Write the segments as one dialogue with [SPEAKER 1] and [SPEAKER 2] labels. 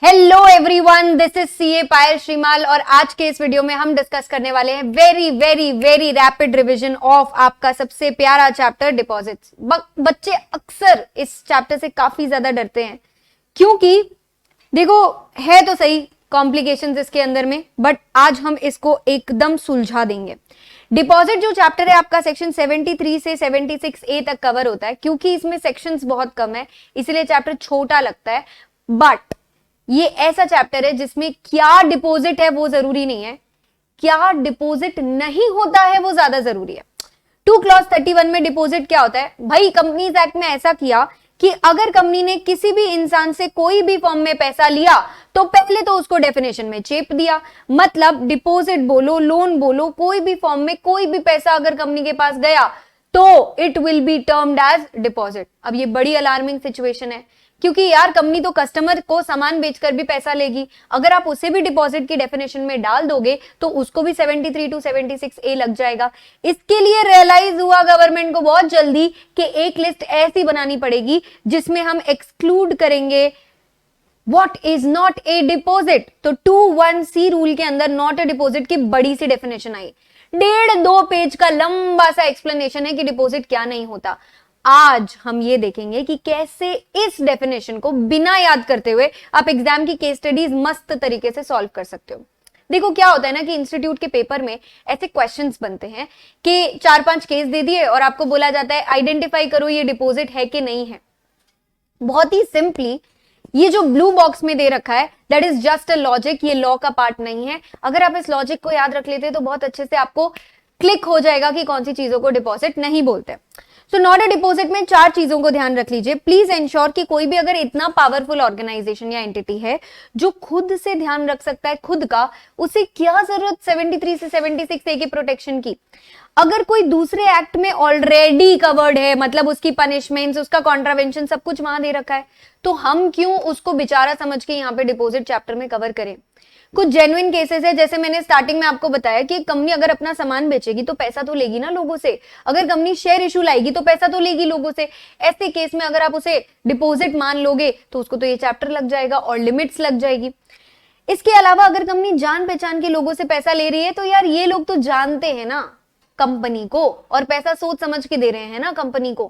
[SPEAKER 1] Hello everyone, this is CA Payal Shrimal और आज के इस वीडियो में हम डिस्कस करने वाले हैं very very very rapid revision of आपका सबसे प्यारा चैप्टर डिपॉजिट्स। बच्चे अक्सर इस चैप्टर से काफी ज्यादा डरते हैं क्योंकि देखो है तो सही कॉम्प्लिकेशंस इसके अंदर में, बट आज हम इसको एकदम सुलझा देंगे। डिपॉजिट जो चैप्टर है आपका सेक्शन 73 से 76A तक कवर होता है। क्योंकि इसमें सेक्शंस बहुत कम है इसलिए चैप्टर छोटा लगता है, बट ये ऐसा चैप्टर है जिसमें क्या डिपॉजिट है वो जरूरी नहीं है, क्या डिपॉजिट नहीं होता है वो ज्यादा जरूरी है। 2 क्लॉज 31 में डिपॉजिट क्या होता है भाई, कंपनीज एक्ट में ऐसा किया कि अगर कंपनी ने किसी भी इंसान से कोई भी फॉर्म में पैसा लिया तो पहले तो उसको डेफिनेशन में चेप दिया। मतलब डिपॉजिट बोलो, लोन बोलो, कोई भी फॉर्म में कोई भी पैसा अगर कंपनी के पास गया तो it will be termed as deposit. अब ये बड़ी अलार्मिंग सिचुएशन है क्योंकि यार कंपनी तो कस्टमर को सामान बेचकर भी पैसा लेगी, अगर आप उसे भी डिपॉजिट की डेफिनेशन में डाल दोगे तो उसको भी 73 to 76A लग जाएगा। इसके लिए रियलाइज हुआ गवर्नमेंट को बहुत जल्दी कि एक लिस्ट ऐसी बनानी पड़ेगी जिसमें हम एक्सक्लूड करेंगे what is not a deposit. तो 21C रूल के अंदर नॉट ए डिपॉजिट की बड़ी सी डेफिनेशन आई, 1.5-2 पेज का लंबा सा एक्सप्लेनेशन है कि डिपॉजिट क्या नहीं होता। आज हम ये देखेंगे कि कैसे इस डेफिनेशन को बिना याद करते हुए आप एग्जाम की केस स्टडीज मस्त तरीके से सॉल्व कर सकते हो। देखो क्या होता है ना कि इंस्टीट्यूट के पेपर में ऐसे क्वेश्चंस बनते हैं कि 4-5 केस दे दिए और आपको बोला जाता है आइडेंटिफाई करो ये डिपॉजिट है कि नहीं है। बहुत ही सिंपली ये जो ब्लू बॉक्स में दे रखा है that is just a logic, ये लॉ का पार्ट नहीं है। अगर आप इस लॉजिक को याद रख लेते तो बहुत अच्छे से आपको क्लिक हो जाएगा कि कौन सी चीजों को डिपॉजिट नहीं बोलते। सो नॉट ए डिपॉजिट में 4 चीजों को ध्यान रख लीजिए। प्लीज एंश्योर कि कोई भी अगर इतना पावरफुल ऑर्गेनाइजेशन या एंटिटी है जो खुद से ध्यान रख सकता है खुद का, उसे क्या जरूरत 73 से 76A के प्रोटेक्शन की। अगर कोई दूसरे एक्ट में ऑलरेडी कवर्ड है, मतलब उसकी पनिशमेंट्स, उसका कॉन्ट्रावेंशन सब कुछ वहां दे रखा है, तो हम क्यों उसको बेचारा समझ के यहाँ पे डिपॉजिट चैप्टर में कवर करें। कुछ जेन्युइन केसेस है, जैसे मैंने स्टार्टिंग में आपको बताया कि कंपनी अगर अपना सामान बेचेगी तो पैसा तो लेगी ना लोगों से, अगर कंपनी शेयर इशू लाएगी तो पैसा तो लेगी लोगों से। ऐसे केस में अगर आप उसे डिपॉजिट मान लोगे तो उसको तो ये चैप्टर लग जाएगा और लिमिट्स लग जाएगी। इसके अलावा अगर कंपनी जान पहचान के लोगों से पैसा ले रही है तो यार ये लोग तो जानते हैं ना कंपनी को और पैसा सोच समझ के दे रहे हैं ना कंपनी को।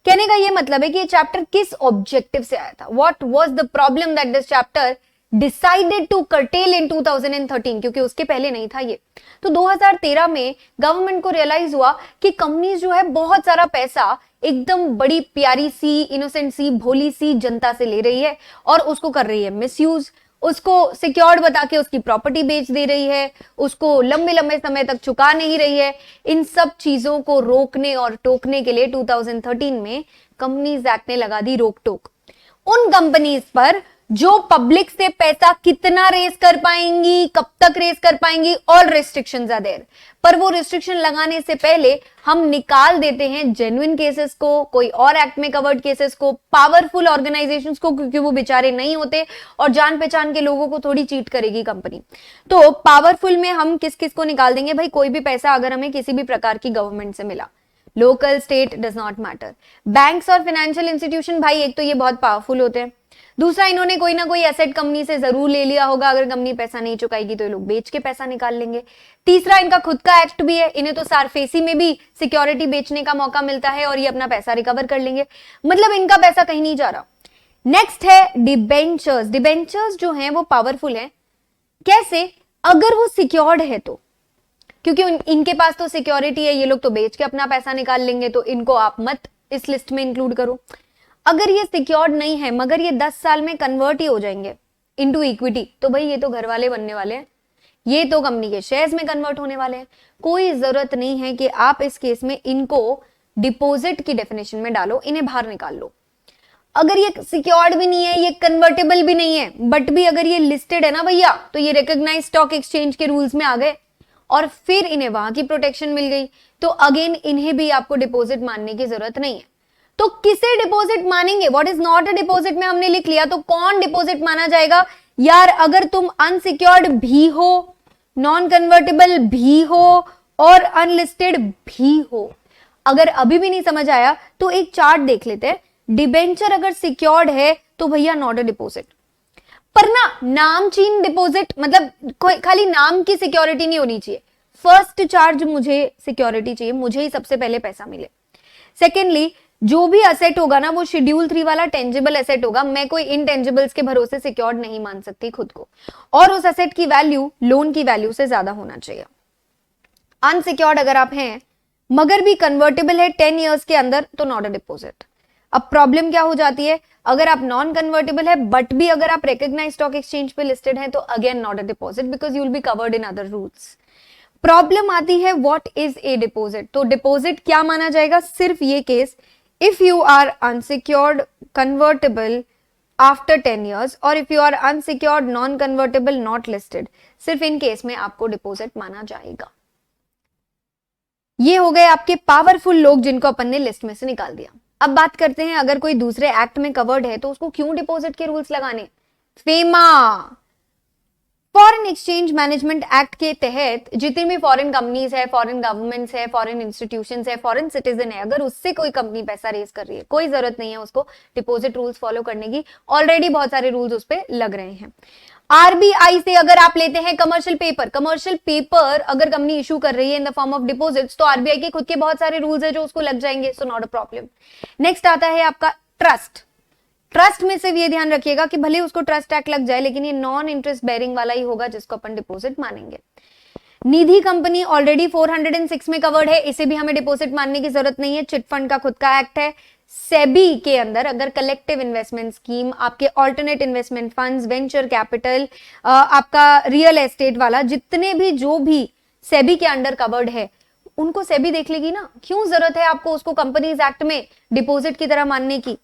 [SPEAKER 1] कहने का ये मतलब है कि ये चैप्टर किस ऑब्जेक्टिव से आया था, what was the problem that this chapter decided to curtail in 2013, क्योंकि उसके पहले नहीं था ये। तो 2013 में गवर्नमेंट को रियलाइज हुआ कि कंपनीज जो है बहुत सारा पैसा एकदम बड़ी प्यारी सी, इनोसेंट सी, भोली सी जनता से ले रही है और उसको कर रही है मिसयूज, उसको सिक्योर्ड बता के उसकी प्रॉपर्टी बेच दे रही है, उसको लंबे लंबे समय तक चुका नहीं रही है। इन सब चीजों को रोकने और टोकने के लिए 2013 में कंपनीज एक्ट ने लगा दी रोक टोक उन कंपनीज पर जो पब्लिक से पैसा कितना रेस कर पाएंगी, कब तक रेस कर पाएंगी, ऑल रिस्ट्रिक्शंस आर देयर। पर वो रिस्ट्रिक्शन लगाने से पहले हम निकाल देते हैं जेन्युइन केसेस को, कोई और एक्ट में कवर्ड केसेस को, पावरफुल ऑर्गेनाइजेशंस को, क्योंकि वो बेचारे नहीं होते और जान पहचान के लोगों को थोड़ी चीट करेगी कंपनी। तो पावरफुल में हम किस किस को निकाल देंगे भाई, कोई भी पैसा अगर हमें किसी भी प्रकार की गवर्नमेंट से मिला, local state does not matter. Banks और फाइनेंशियल इंस्टीट्यूशन भाई एक तो ये बहुत पावरफुल होते हैं, दूसरा इन्होंने कोई ना कोई एसेट कंपनी से जरूर ले लिया होगा, अगर कंपनी पैसा नहीं चुकाएगी तो ये लोग बेच के पैसा निकाल लेंगे। तीसरा इनका खुद का एक्ट भी है, इन्हें तो सारफेसी में भी सिक्योरिटी बेचने का मौका मिलता है और ये अपना पैसा रिकवर कर लेंगे, मतलब इनका पैसा कहीं नहीं जा रहा। नेक्स्ट है डिबेंचर्स। डिबेंचर्स जो हैं वो पावरफुल हैं, कैसे, अगर वो सिक्योर्ड है तो, क्योंकि इनके पास तो सिक्योरिटी है, ये लोग तो बेच के अपना पैसा निकाल लेंगे, तो इनको आप मत इस लिस्ट में इंक्लूड करो। अगर ये सिक्योर्ड नहीं है मगर ये 10 साल में कन्वर्ट ही हो जाएंगे इनटू इक्विटी, तो भाई ये तो घर वाले बनने वाले हैं, ये तो कंपनी के शेयर्स में कन्वर्ट होने वाले हैं। कोई जरूरत नहीं है कि आप इस केस में इनको डिपॉजिट की डेफिनेशन में डालो, इन्हें बाहर निकाल लो। अगर ये सिक्योर्ड भी नहीं है, ये कन्वर्टेबल भी नहीं है, बट भी अगर ये लिस्टेड है ना भैया, तो ये रिकॉग्नाइज्ड स्टॉक एक्सचेंज के रूल्स में आ गए और फिर इन्हें वहां की प्रोटेक्शन मिल गई, तो अगेन इन्हें भी आपको डिपॉजिट मानने की जरूरत नहीं है। तो किसे डिपॉजिट मानेंगे, what is not a deposit में हमने लिख लिया, तो कौन डिपॉजिट माना जाएगा यार, अगर तुम अनसिक्योर्ड भी हो, नॉन कन्वर्टेबल भी हो और अनलिस्टेड भी हो। अगर अभी भी नहीं समझ आया तो एक चार्ट देख लेते हैं। डिबेंचर अगर सिक्योर्ड है तो भैया नॉट अ डिपॉजिट, पर ना नामचीन डिपॉजिट, मतलब कोई खाली नाम की सिक्योरिटी नहीं होनी चाहिए। फर्स्ट चार्ज मुझे सिक्योरिटी चाहिए, मुझे ही सबसे पहले पैसा मिले। सेकेंडली, जो भी असेट होगा ना वो शेड्यूल 3 वाला टेंजिबल एसेट होगा। मैं कोई इनटेंजिबल्स के भरोसे सिक्योर्ड नहीं मान सकती खुद को, और उस असेट की वैल्यू लोन की वैल्यू से ज्यादा होना चाहिए। अनसिक्योर्ड अगर आप हैं मगर भी कन्वर्टेबल है 10 इयर्स के अंदर तो नॉट अ डिपॉजिट। अब प्रॉब्लम क्या हो जाती है, अगर आप नॉन कन्वर्टेबल है बट भी अगर आप रिकॉग्नाइज्ड स्टॉक एक्सचेंज पे लिस्टेड है तो again not a deposit because you will be covered in other rules. Problem आती है व्हाट इज ए डिपॉजिट। तो डिपॉजिट क्या माना जाएगा, सिर्फ ये case if you are unsecured convertible after 10 years और if you are unsecured non convertible not listed, सिर्फ इन केस में आपको डिपॉजिट माना जाएगा। ये हो गए आपके पावरफुल लोग जिनको अपन ने लिस्ट में से निकाल दिया। अब बात करते हैं अगर कोई दूसरे एक्ट में कवर्ड है तो उसको क्यों डिपॉजिट के रूल्स लगाने। FEMA, foreign exchange management act के तहत जितनी भी फॉरेन कंपनीज है, फॉरेन गवर्नमेंट्स है, फॉरेन इंस्टीट्यूशंस है, फॉरेन सिटीजन है, अगर उससे कोई कंपनी पैसा रेज कर रही है, कोई जरूरत नहीं है उसको डिपॉजिट रूल्स फॉलो करने की, ऑलरेडी बहुत सारे रूल्स उस पर लग रहे हैं। आरबीआई से अगर आप लेते हैं कमर्शियल पेपर अगर कंपनी इशू कर रही है इन द फॉर्म ऑफ डिपॉजिट्स तो आरबीआई के खुद के बहुत सारे रूल्स है जो उसको लग जाएंगे, so not a problem. Next आता है आपका ट्रस्ट में से भी ये ध्यान रखिएगा कि भले उसको ट्रस्ट एक्ट लग जाए लेकिन ये नॉन इंटरेस्ट बेरिंग वाला ही होगा जिसको अपन डिपॉजिट मानेंगे। निधि कंपनी ऑलरेडी 406 में कवर्ड है, इसे भी हमें डिपॉजिट मानने की जरूरत नहीं है, चिट फंड का खुद का एक्ट है। सेबी के अंदर अगर कलेक्टिव इन्वेस्टमेंट स्कीम, आपके alternate investment funds, venture capital, आपका रियल एस्टेट वाला जितने भी जो भी सेबी के अंडर कवर्ड है उनको सेबी देख लेगी ना, क्यों जरूरत है आपको उसको कंपनीज एक्ट में डिपॉजिट की तरह मानने की।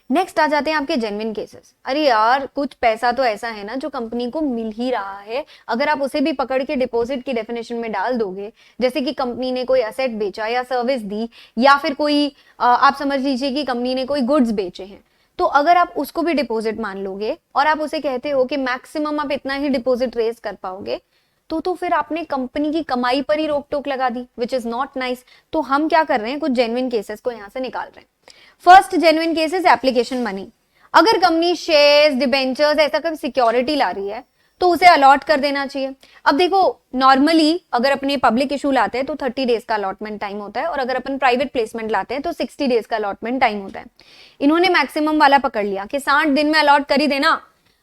[SPEAKER 1] नेक्स्ट आ जाते हैं आपके जेन्युइन केसेस। अरे यार कुछ पैसा तो ऐसा है ना जो कंपनी को मिल ही रहा है, अगर आप उसे भी पकड़ के डिपॉजिट की डेफिनेशन में डाल दोगे, जैसे कि कंपनी ने कोई एसेट बेचा या सर्विस दी या फिर कोई आप समझ लीजिए कि कंपनी ने कोई गुड्स बेचे हैं, तो अगर आप उसको भी डिपॉजिट मान लोगे और आप उसे कहते हो कि मैक्सिमम आप इतना ही डिपॉजिट रेज कर पाओगे, तो फिर आपने कंपनी की कमाई पर ही रोक टोक लगा दी, विच इज नॉट नाइस। तो हम क्या कर रहे हैं, कुछ जेन्युइन केसेस को यहां से निकाल रहे हैं। First genuine cases application money. अगर कंपनी शेयर्स, डिबेंचर्स ऐसा कोई सिक्योरिटी ला रही है तो उसे अलॉट कर देना चाहिए। अब देखो नॉर्मली अगर अपने पब्लिक इशू लाते हैं तो 30 डेज का अलॉटमेंट टाइम होता है और अगर अपन प्राइवेट प्लेसमेंट लाते हैं तो 60 डेज का अलॉटमेंट टाइम होता है। इन्होंने मैक्सिमम वाला पकड़ लिया कि 60 दिन में अलॉट कर ही देना।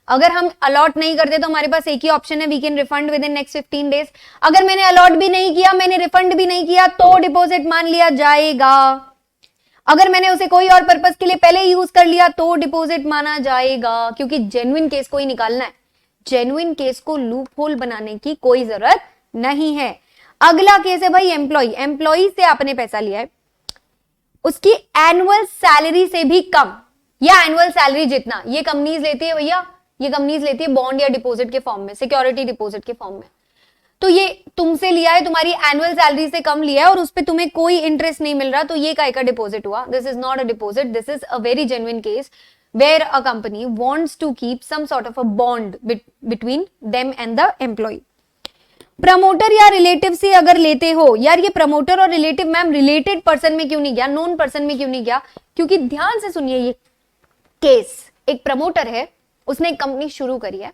[SPEAKER 1] अगर हम अलॉट नहीं करते तो हमारे पास एक ही ऑप्शन है, we can refund within next 15 days. अगर मैंने अलॉट भी नहीं किया, मैंने रिफंड भी नहीं किया तो डिपॉजिट मान लिया जाएगा। अगर मैंने उसे कोई और पर्पस के लिए पहले यूज कर लिया तो डिपॉजिट माना जाएगा, क्योंकि जेन्युइन केस को ही निकालना है। जेन्युइन केस को लूप होल बनाने की कोई जरूरत नहीं है। अगला केस है भाई एम्प्लॉई से आपने पैसा लिया है, उसकी एनुअल सैलरी से भी कम या एनुअल सैलरी जितना ये कंपनीज लेती है भैया, ये कंपनीज लेती है बॉन्ड या डिपॉजिट के फॉर्म में, सिक्योरिटी डिपॉजिट के फॉर्म में। तो ये तुमसे लिया है, तुम्हारी एनुअल सैलरी से कम लिया है और उस पर तुम्हें कोई इंटरेस्ट नहीं मिल रहा, तो ये काय का डिपॉजिट हुआ? This is not a deposit, this is a very genuine case where a company wants to keep some sort of a bond between them and the employee. Promoter या रिलेटिव से अगर लेते हो, यार ये प्रमोटर और relative ma'am related person में क्यों नहीं गया, नोन पर्सन में क्यों नहीं गया? क्योंकि ध्यान से सुनिए ये केस, एक प्रमोटर है, उसने एक कंपनी शुरू करी है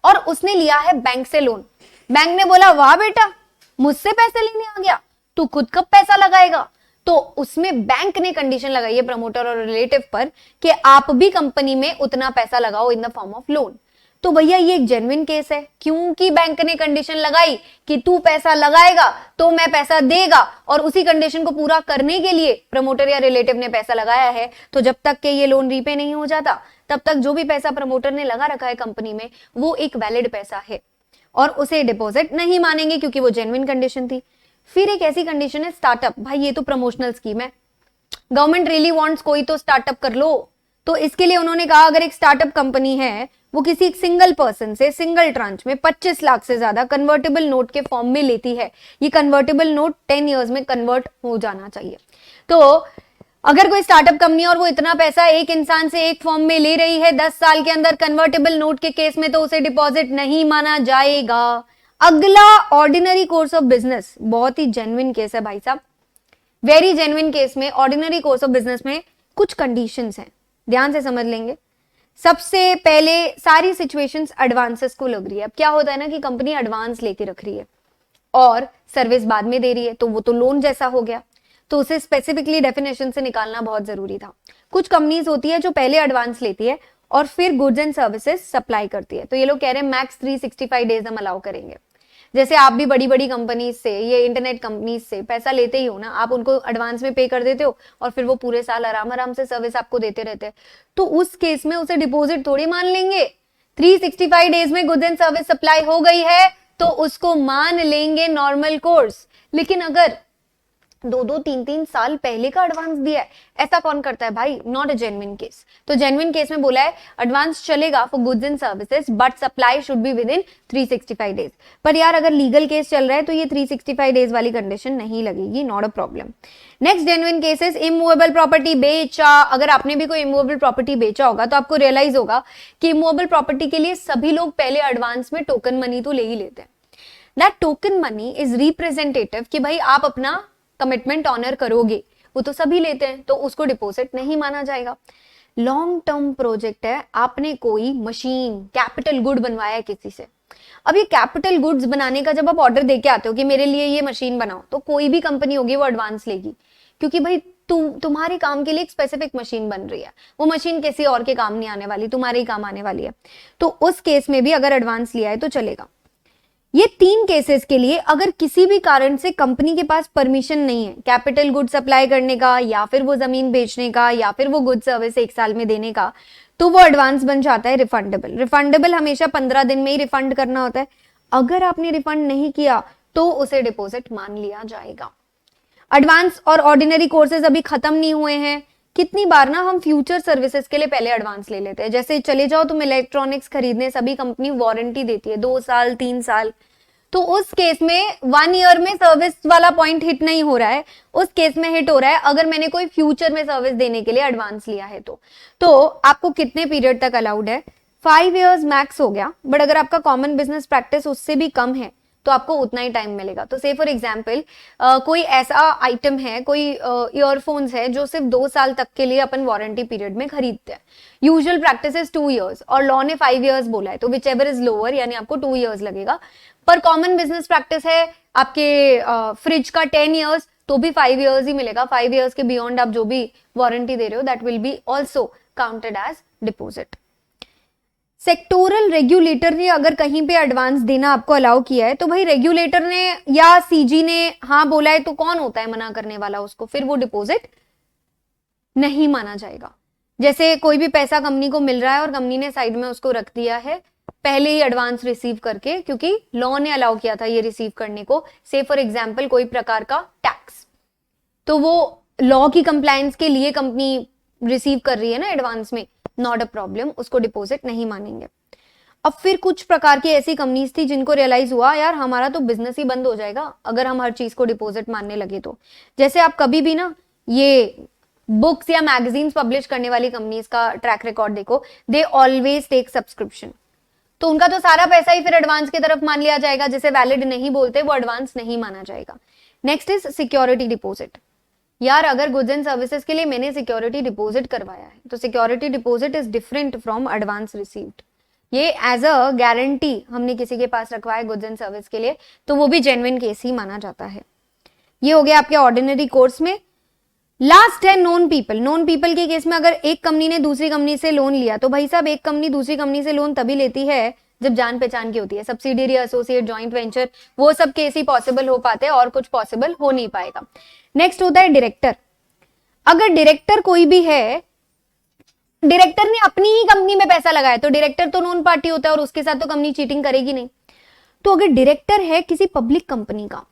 [SPEAKER 1] और उसने लिया है बैंक से लोन। बैंक ने बोला वाह बेटा मुझसे पैसे लेने आ गया, तू खुद कब पैसा लगाएगा? तो उसमें बैंक ने कंडीशन लगाई है प्रमोटर और रिलेटिव पर कि आप भी कंपनी में उतना पैसा लगाओ इन द फॉर्म ऑफ लोन। तो भैया ये एक जेन्युइन केस है, क्योंकि बैंक ने कंडीशन लगाई कि तू पैसा लगाएगा तो मैं पैसा देगा, और उसी कंडीशन को पूरा करने के लिए प्रमोटर या रिलेटिव ने पैसा लगाया है। तो जब तक के ये लोन रीपे नहीं हो जाता तब तक जो भी पैसा प्रमोटर ने लगा रखा है कंपनी में वो एक वैलिड पैसा है और उसे डिपॉजिट नहीं मानेंगे क्योंकि वो जेन्युइन कंडीशन थी। फिर एक ऐसी कंडीशन है स्टार्टअप। भाई ये तो प्रमोशनल स्कीम है, गवर्नमेंट रियली वांट्स कोई तो स्टार्टअप कर लो, तो इसके लिए उन्होंने कहा अगर एक स्टार्टअप कंपनी है वो किसी एक सिंगल पर्सन से सिंगल ट्रांच में 25 लाख से ज्यादा कन्वर्टेबल नोट के फॉर्म में लेती है, ये कन्वर्टेबल नोट 10 इयर्स में कन्वर्ट हो जाना चाहिए। तो अगर कोई स्टार्टअप कंपनी और वो इतना पैसा एक इंसान से एक फॉर्म में ले रही है 10 साल के अंदर कन्वर्टेबल नोट के केस में, तो उसे डिपॉजिट नहीं माना जाएगा। अगला ऑर्डिनरी कोर्स ऑफ बिजनेस, बहुत ही जेन्युइन केस है भाई साहब, वेरी जेन्युइन केस में ऑर्डिनरी कोर्स ऑफ बिजनेस में कुछ कंडीशंस हैं, ध्यान से समझ लेंगे। सबसे पहले सारी सिचुएशंस एडवांसेस को लग रही है। अब क्या होता है ना कि कंपनी एडवांस लेके रख रही है और सर्विस बाद में दे रही है, तो वो तो लोन जैसा हो गया, तो उसे स्पेसिफिकली डेफिनेशन से निकालना बहुत जरूरी था। कुछ कंपनीज होती है जो पहले एडवांस लेती है और फिर गुड्स एंड सर्विसेज सप्लाई करती है, तो ये लोग कह रहे हैं मैक्स 365 डेज हम अलाउ करेंगे। जैसे आप भी बड़ी बड़ी कंपनीज से, ये इंटरनेट कंपनीज से पैसा लेते ही हो ना, आप उनको एडवांस में पे कर देते हो और फिर वो पूरे साल आराम आराम से सर्विस आपको देते रहते हैं, तो उस केस में उसे डिपॉजिट थोड़ी मान लेंगे। 365 डेज में गुड्स एंड सर्विस सप्लाई हो गई है तो उसको मान लेंगे नॉर्मल कोर्स। लेकिन अगर 2-2 3-3 साल पहले का एडवांस दिया है, ऐसा कौन करता है भाई? Not a genuine case. तो जेन्युइन केस में बोला है एडवांस चलेगा for goods and services but supply should be with in 365 days. पर यार अगर लीगल केस चल रहा है तो ये 365 डेज वाली कंडीशन नहीं लगेगी, not a problem. Next genuine cases, immovable property बेचा। अगर आपने भी कोई इमूवेबल प्रॉपर्टी बेचा होगा तो आपको रियलाइज होगा कि इमूवेबल प्रॉपर्टी के लिए सभी लोग पहले एडवांस में टोकन मनी तो ले ही लेते हैं। That token money is representative कि भाई आप अपना कमिटमेंट ऑनर करोगे, वो तो सभी लेते हैं, तो उसको डिपॉजिट नहीं माना जाएगा। लॉन्ग टर्म प्रोजेक्ट है, आपने कोई मशीन कैपिटल गुड बनवाया है किसी से। अब ये कैपिटल गुड्स बनाने का जब आप ऑर्डर देके आते हो कि मेरे लिए ये मशीन बनाओ, तो कोई भी कंपनी होगी वो एडवांस लेगी, क्योंकि भाई तुम्हारे काम के लिए एक स्पेसिफिक मशीन बन रही है, वो मशीन किसी और के काम नहीं आने वाली, तुम्हारे ही काम आने वाली है। तो उस केस में भी अगर एडवांस लिया है तो चलेगा। ये 3 केसेस के लिए अगर किसी भी कारण से कंपनी के पास परमिशन नहीं है कैपिटल गुड सप्लाई करने का, या फिर वो जमीन बेचने का, या फिर वो गुड सर्विस 1 साल में देने का, तो वो एडवांस बन जाता है रिफंडेबल। रिफंडेबल हमेशा 15 दिन में ही रिफंड करना होता है। अगर आपने रिफंड नहीं किया तो उसे डिपॉजिट मान लिया जाएगा। एडवांस और ऑर्डिनरी कोर्सेज अभी खत्म नहीं हुए हैं। कितनी बार ना हम फ्यूचर सर्विसेज के लिए पहले एडवांस ले लेते हैं। जैसे चले जाओ तुम इलेक्ट्रॉनिक्स खरीदने, सभी कंपनी वारंटी देती है 2 साल 3 साल, तो उस केस में 1 ईयर में सर्विस वाला पॉइंट हिट नहीं हो रहा है, उस केस में हिट हो रहा है अगर मैंने कोई फ्यूचर में सर्विस देने के लिए एडवांस लिया है तो आपको कितने पीरियड तक अलाउड है? 5 इयर्स मैक्स हो गया, बट अगर आपका कॉमन बिजनेस प्रैक्टिस उससे भी कम है तो आपको उतना ही टाइम मिलेगा। तो से फॉर एग्जाम्पल कोई ऐसा आइटम है, कोई ईयरफोन्स है जो सिर्फ 2 साल तक के लिए अपन वारंटी पीरियड में खरीदते हैं। यूजुअल प्रैक्टिस इज 2 इयर्स और लॉ ने 5 इयर्स बोला है, तो विच एवर इज लोअर यानी आपको 2 इयर्स लगेगा। पर कॉमन बिजनेस प्रैक्टिस है आपके फ्रिज का 10 इयर्स, तो भी 5 इयर्स ही मिलेगा। 5 इयर्स के बियॉन्ड आप जो भी वारंटी दे रहे हो that will be also counted as deposit. Sectoral regulator ने अगर कहीं पे एडवांस देना आपको अलाउ किया है तो भाई रेगुलेटर ने या सीजी ने हाँ बोला है तो कौन होता है मना करने वाला उसको? फिर वो डिपॉजिट नहीं माना जाएगा। जैसे कोई भी पैसा कंपनी को मिल रहा है और कंपनी ने साइड में उसको रख दिया है पहले ही एडवांस रिसीव करके, क्योंकि लॉ ने अलाउ किया था ये रिसीव करने को। से फॉर एग्जाम्पल कोई प्रकार का टैक्स, तो वो लॉ की कंप्लायंस के लिए कंपनी रिसीव कर रही है ना एडवांस में, नॉट अ प्रॉब्लम, उसको डिपॉजिट नहीं मानेंगे। अब फिर कुछ प्रकार की ऐसी कंपनीज थी जिनको रियलाइज हुआ यार हमारा तो बिजनेस ही बंद हो जाएगा अगर हम हर चीज को डिपॉजिट मानने लगे तो। जैसे आप कभी भी ना ये बुक्स या मैगजीन्स पब्लिश करने वाली कंपनीज का ट्रैक रिकॉर्ड देखो, दे ऑलवेज टेक सब्सक्रिप्शन, तो उनका तो सारा पैसा ही फिर एडवांस की तरफ मान लिया जाएगा, जिसे वैलिड नहीं बोलते वो एडवांस नहीं माना जाएगा। Next is security deposit. यार अगर गुड्स एंड सर्विसेज के लिए मैंने सिक्योरिटी डिपॉजिट करवाया है तो security deposit is different from advance received. ये एज अ गारंटी हमने किसी के पास रखवाया गुड्स एंड सर्विस के लिए, तो वो भी जेन्युइन केस ही माना जाता है। ये हो गया आपके ऑर्डिनरी कोर्स में। लास्ट है नोन पीपल। नोन पीपल के केस में अगर एक कंपनी ने दूसरी कंपनी से लोन लिया तो भाई साहब एक कंपनी दूसरी कंपनी से लोन तभी लेती है जब जान पहचान की होती है। सब्सिडियरी, एसोसिएट, जॉइंट वेंचर, वो सब केस ही पॉसिबल हो पाते हैं और कुछ पॉसिबल हो नहीं पाएगा। नेक्स्ट होता है डायरेक्टर। अगर डायरेक्टर कोई भी है, डायरेक्टर ने अपनी ही कंपनी में पैसा लगाया तो डायरेक्टर तो नॉन पार्टी होता है और उसके साथ तो कंपनी चीटिंग करेगी नहीं। तो अगर डायरेक्टर है किसी पब्लिक कंपनी का,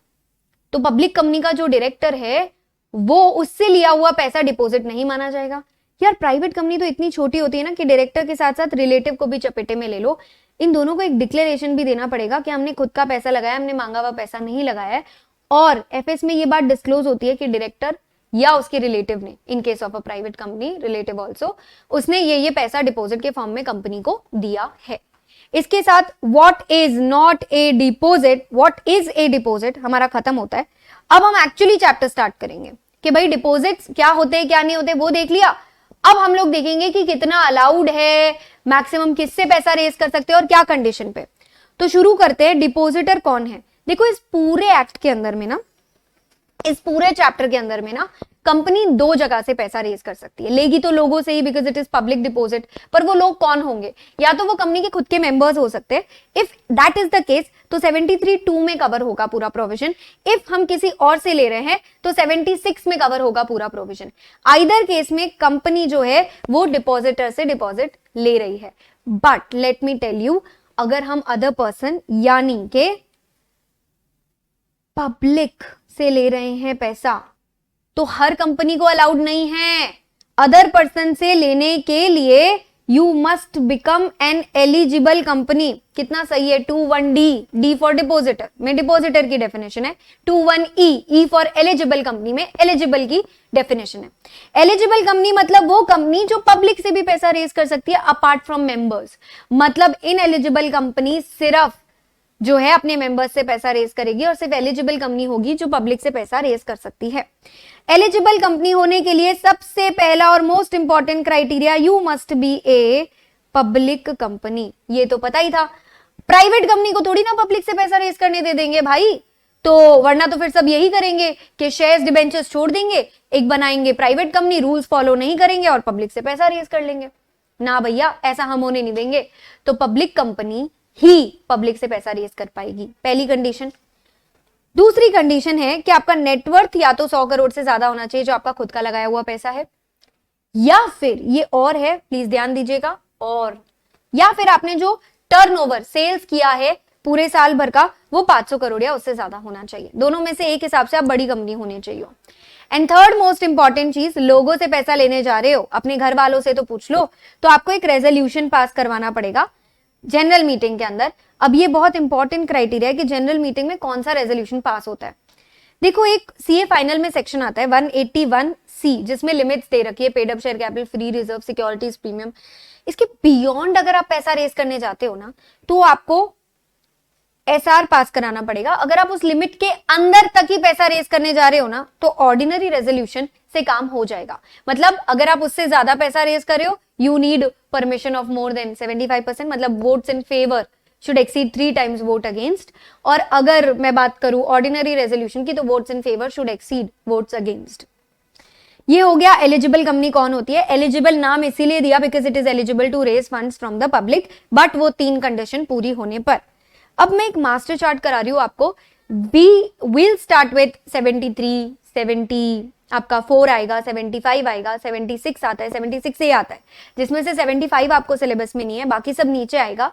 [SPEAKER 1] तो पब्लिक कंपनी का जो डायरेक्टर है वो उससे लिया हुआ पैसा डिपॉजिट नहीं माना जाएगा। यार प्राइवेट कंपनी तो इतनी छोटी होती है ना कि डायरेक्टर के साथ साथ रिलेटिव को भी चपेटे में ले लो। इन दोनों को एक डिक्लेरेशन भी देना पड़ेगा कि हमने खुद का पैसा लगाया, हमने मांगा हुआ पैसा नहीं लगाया है। और एफएस में ये बात डिस्क्लोज होती है कि डायरेक्टर या उसके रिलेटिव ने, in case of a private company relative also, उसने ये पैसा डिपॉजिट के फॉर्म में कंपनी को दिया है। इसके साथ what is not a deposit, what is a deposit हमारा खत्म होता है। अब हम एक्चुअली चैप्टर स्टार्ट करेंगे कि भाई डिपॉजिट्स क्या होते हैं क्या नहीं होते वो देख लिया। अब हम लोग देखेंगे कि कितना अलाउड है, मैक्सिमम किससे पैसा रेज कर सकते हैं और क्या कंडीशन पे। तो शुरू करते हैं, डिपोजिटर कौन है। देखो इस पूरे एक्ट के अंदर में ना, इस पूरे चैप्टर के अंदर में ना, कंपनी दो जगह से पैसा रेज कर सकती है। लेगी तो लोगों से ही, because it is public deposit. पर वो लोग कौन होंगे? या तो वो कंपनी के खुद के मेंबर्स हो सकते हैं, if that is the case तो 73(2) में कवर होगा पूरा प्रोविजन। इफ हम किसी और से ले रहे हैं तो 76 में कवर होगा पूरा प्रोविजन। आइदर केस में कंपनी जो है वो डिपॉजिटर से डिपॉजिट ले रही है। But let me tell you, अगर हम अदर पर्सन यानी के पब्लिक से ले रहे हैं पैसा तो हर कंपनी को अलाउड नहीं है। अदर पर्सन से लेने के लिए you must become an eligible company. कितना सही है? 21D, D फॉर डिपोजिटर में डिपोजिटर की डेफिनेशन है, 21E, E for eligible company में एलिजिबल की डेफिनेशन है। एलिजिबल कंपनी मतलब वो कंपनी जो पब्लिक से भी पैसा रेज कर सकती है अपार्ट फ्रॉम मेंबर्स। मतलब इन एलिजिबल कंपनी सिर्फ जो है अपने मेंबर्स से पैसा रेज करेगी और सिर्फ एलिजिबल कंपनी होगी जो पब्लिक से पैसा रेज कर सकती है। एलिजिबल कंपनी होने के लिए सबसे पहला और most important criteria, you must be a public company. ये तो पता ही था, प्राइवेट कंपनी को थोड़ी ना पब्लिक से पैसा रेज करने दे देंगे भाई। तो वरना तो फिर सब यही करेंगे कि शेयर्स डिबेंचर्स छोड़ देंगे, एक बनाएंगे प्राइवेट कंपनी, रूल्स फॉलो नहीं करेंगे और पब्लिक से पैसा रेज कर लेंगे। ना भैया, ऐसा हम होने नहीं देंगे। तो पब्लिक कंपनी ही पब्लिक से पैसा रेज कर पाएगी, पहली कंडीशन। दूसरी कंडीशन है कि आपका नेटवर्थ या तो 100 करोड़ से ज्यादा होना चाहिए, जो आपका खुद का लगाया हुआ पैसा है, या फिर ये और है, प्लीज ध्यान दीजिएगा, और या फिर आपने जो टर्नओवर सेल्स किया है पूरे साल भर का वो 500 करोड़ या उससे ज्यादा होना चाहिए। दोनों में से एक हिसाब से आप बड़ी कंपनी होनी चाहिए। एंड थर्ड मोस्ट इंपॉर्टेंट चीज, लोगों से पैसा लेने जा रहे हो, अपने घर वालों से तो पूछ लो, तो आपको एक रेजोल्यूशन पास करवाना पड़ेगा जनरल मीटिंग के अंदर। अब ये बहुत इंपॉर्टेंट क्राइटेरिया है कि जनरल मीटिंग में कौन सा रेजोल्यूशन पास होता है। देखो एक सीए फाइनल में सेक्शन आता है 181C, जिसमें लिमिट्स दे रखी है, paid up share capital, free reserve, securities, premium. इसके बियॉन्ड अगर आप पैसा रेज करने जाते हो ना तो आपको एसआर पास कराना पड़ेगा। अगर आप उस लिमिट के अंदर तक ही पैसा रेज करने जा रहे हो ना तो ऑर्डिनरी रेजोल्यूशन से काम हो जाएगा। मतलब अगर आप उससे ज्यादा पैसा रेज कर रहे हो, you need permission of more than 75%, मतलब votes in favour should exceed 3 times vote against. और अगर मैं बात करूं ऑर्डिनरी रेजोल्यूशन की तो votes in favour should exceed votes against. ये हो गया एलिजिबल कंपनी कौन होती है। एलिजिबल नाम इसीलिए दिया because it is eligible to raise funds from the public, but वो 3 कंडीशन पूरी होने पर। अब मैं एक मास्टर चार्ट करा रही हूं आपको। वी विल स्टार्ट विथ 73, 70, आपका 4 आएगा, 75 आएगा, 76 आता है, 76 से आता है, जिसमें से 75 आपको सिलेबस में नहीं है, बाकी सब नीचे आएगा।